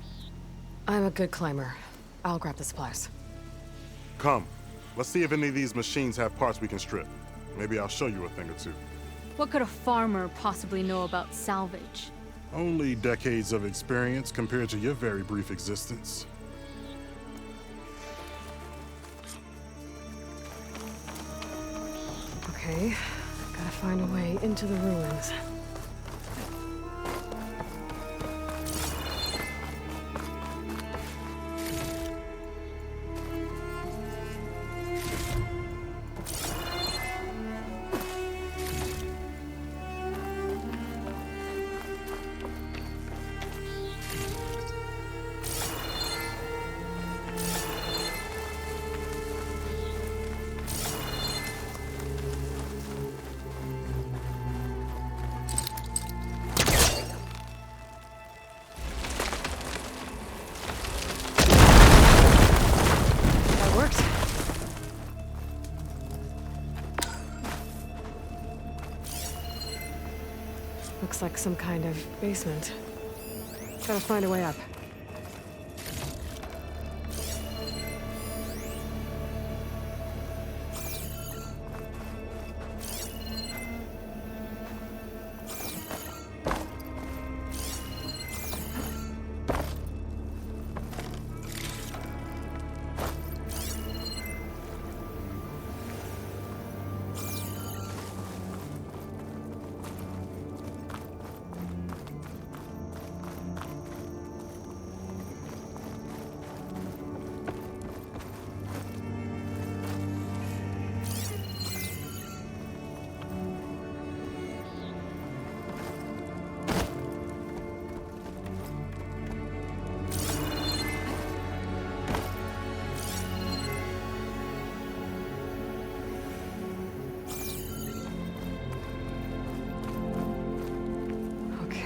I'm a good climber. I'll grab the supplies. Come. Let's see if any of these machines have parts we can strip. Maybe I'll show you a thing or two. What could a farmer possibly know about salvage? Only decades of experience compared to your very brief existence. Okay, gotta find a way into the ruins. Looks like some kind of basement. Gotta find a way up.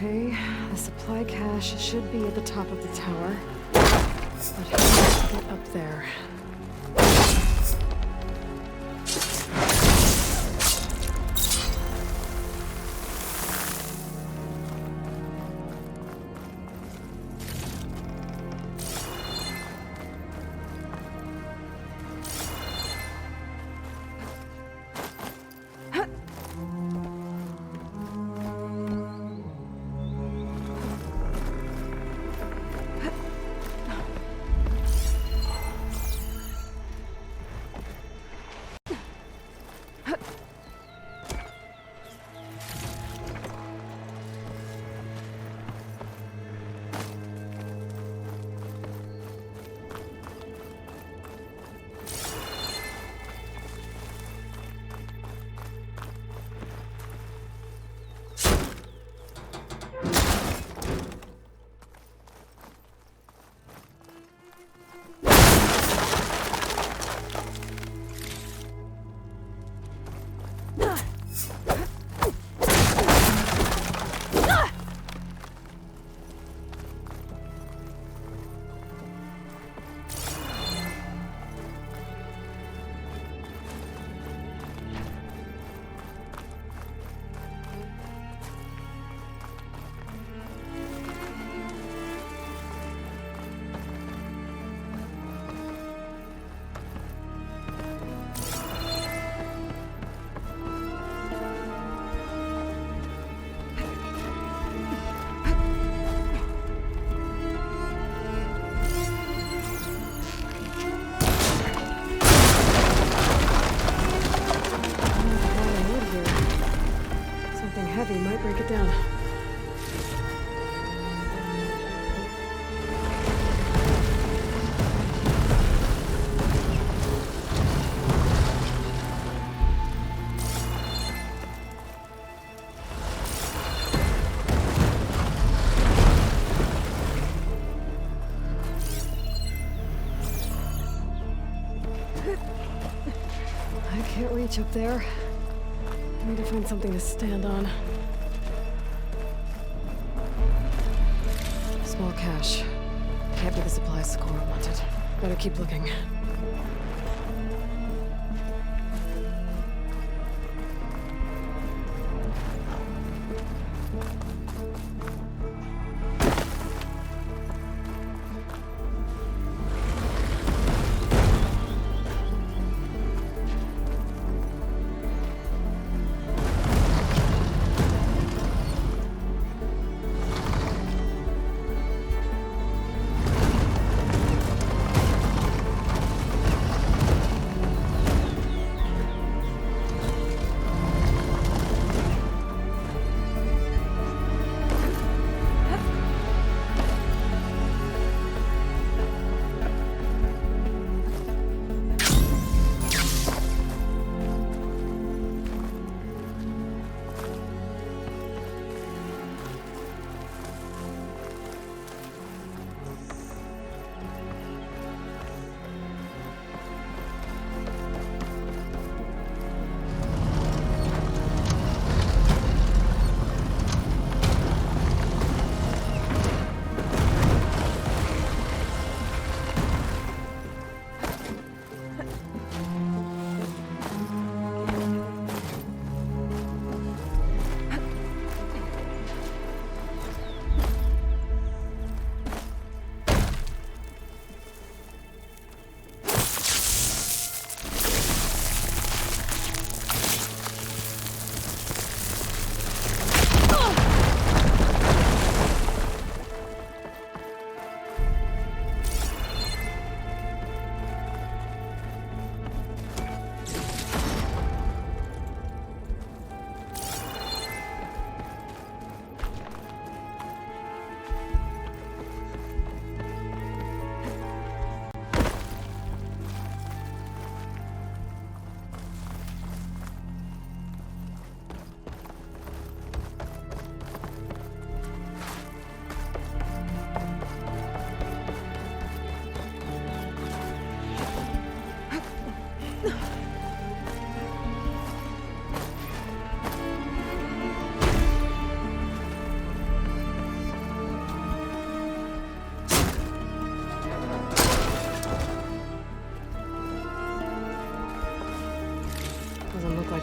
Okay, the supply cache should be at the top of the tower. But how to get up there? Heavy might break it down. I can't reach up there. I need to find something to stand on. Small cache. Can't be the supplies Socorro wanted. Better keep looking.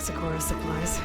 Sakura supplies.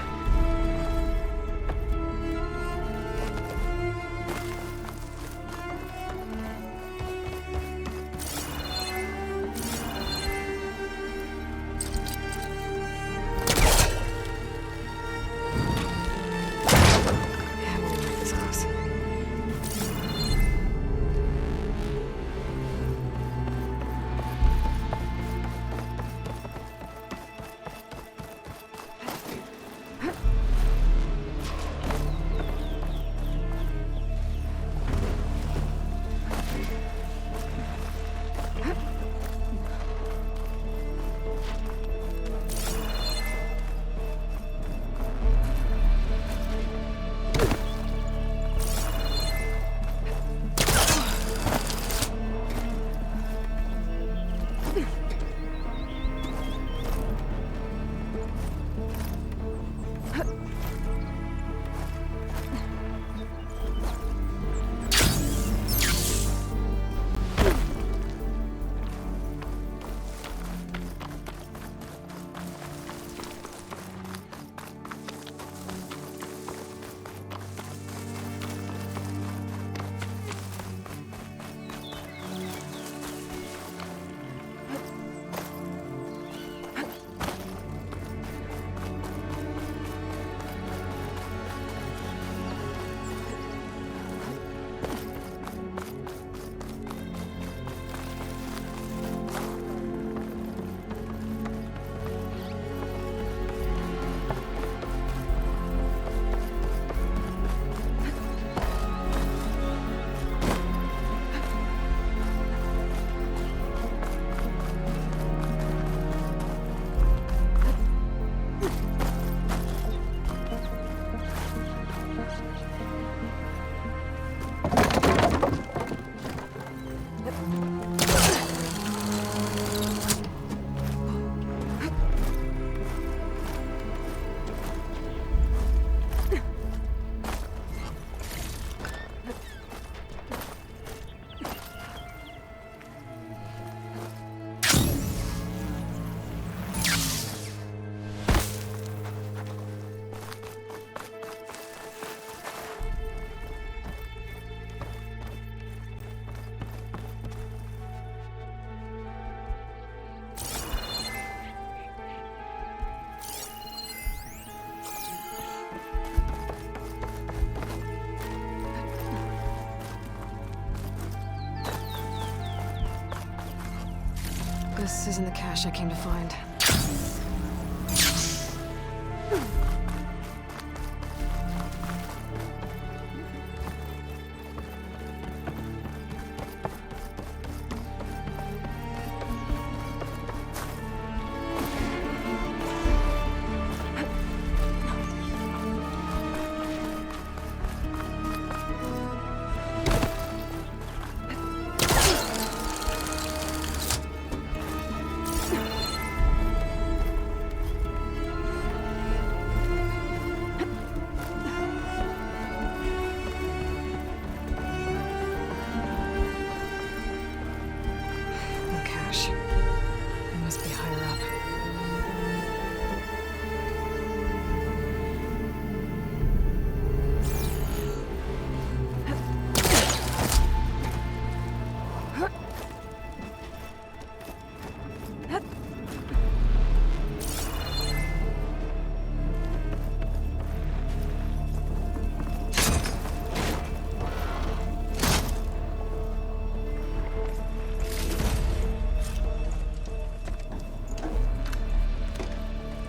This isn't the cache I came to find.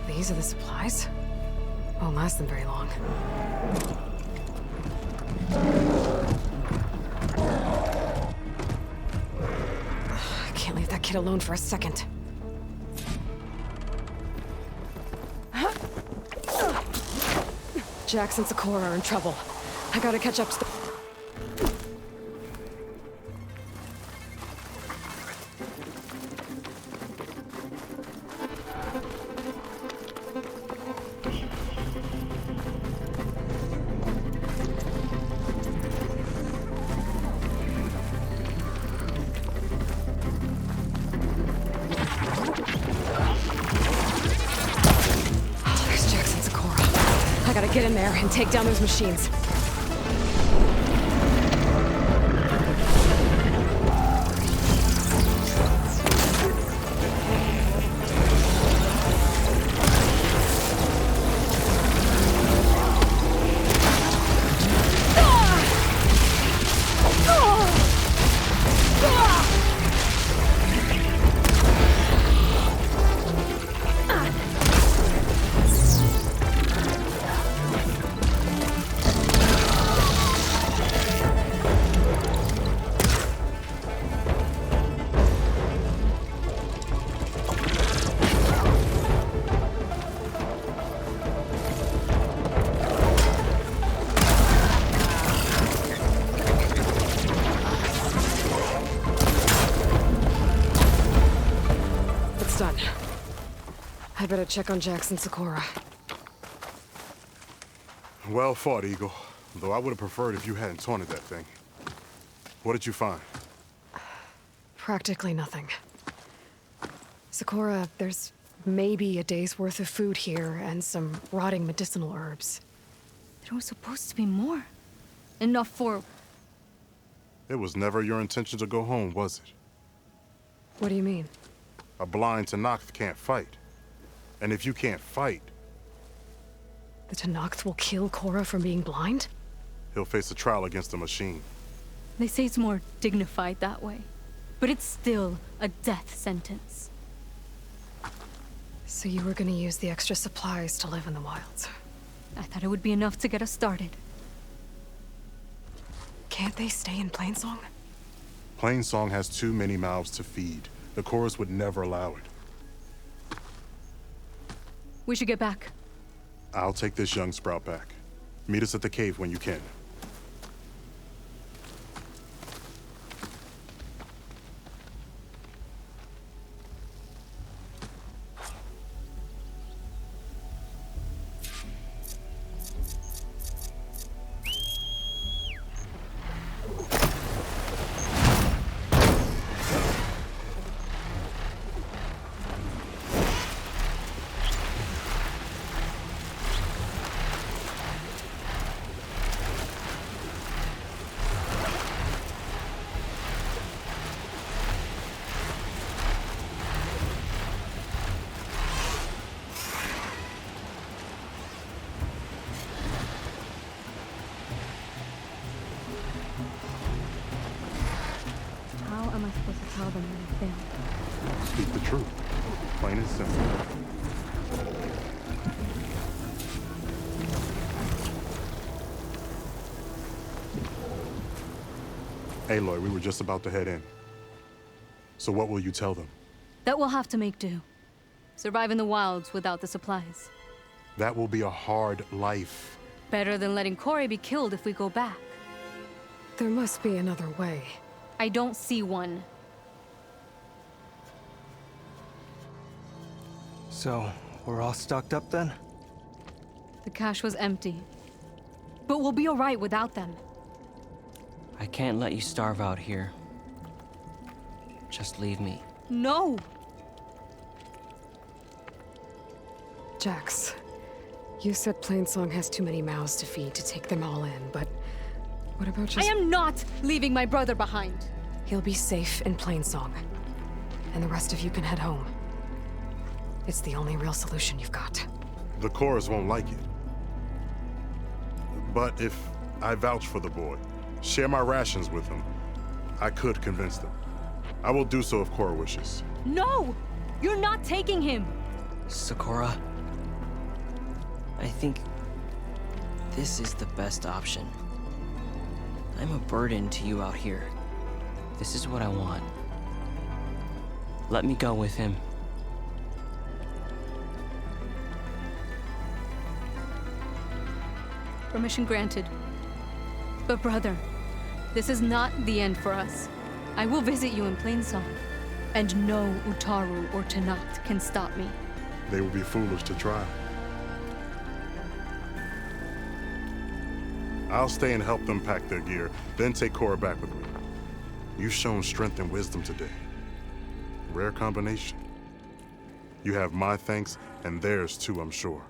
These are the supplies? Won't last them very long. I can't leave that kid alone for a second. Jax and Sakura are in trouble. I gotta catch up to the... Get in there and take down those machines. Done. I better check on Jax and Sakura. Well fought, Eagle. Though I would have preferred if you hadn't taunted that thing. What did you find? Practically nothing. Sakura, there's maybe a day's worth of food here and some rotting medicinal herbs. There was supposed to be more. Enough for... It was never your intention to go home, was it? What do you mean? A blind Tenakth can't fight. And if you can't fight... The Tenakth will kill Korra from being blind? He'll face a trial against the machine. They say it's more dignified that way. But it's still a death sentence. So you were gonna use the extra supplies to live in the wilds? I thought it would be enough to get us started. Can't they stay in Plainsong? Plainsong has too many mouths to feed. The chorus would never allow it. We should get back. I'll take this young sprout back. Meet us at the cave when you can. Tell them when I failed. Speak the truth. Plain and simple. Aloy, we were just about to head in. So what will you tell them? That we'll have to make do. Survive in the wilds without the supplies. That will be a hard life. Better than letting Corey be killed if we go back. There must be another way. I don't see one. So, we're all stocked up then? The cache was empty. But we'll be alright without them. I can't let you starve out here. Just leave me. No! Jax, you said Plainsong has too many mouths to feed to take them all in, but what about just... I am not leaving my brother behind! He'll be safe in Plainsong, and the rest of you can head home. It's the only real solution you've got. The chorus won't like it. But if I vouch for the boy, share my rations with him, I could convince them. I will do so if Korra wishes. No! You're not taking him! Sakura, I think this is the best option. I'm a burden to you out here. This is what I want. Let me go with him. Permission granted. But brother, this is not the end for us. I will visit you in Plainsong, and no Utaru or Tenakth can stop me. They would be foolish to try. I'll stay and help them pack their gear, then take Korra back with me. You've shown strength and wisdom today. Rare combination. You have my thanks, and theirs too, I'm sure.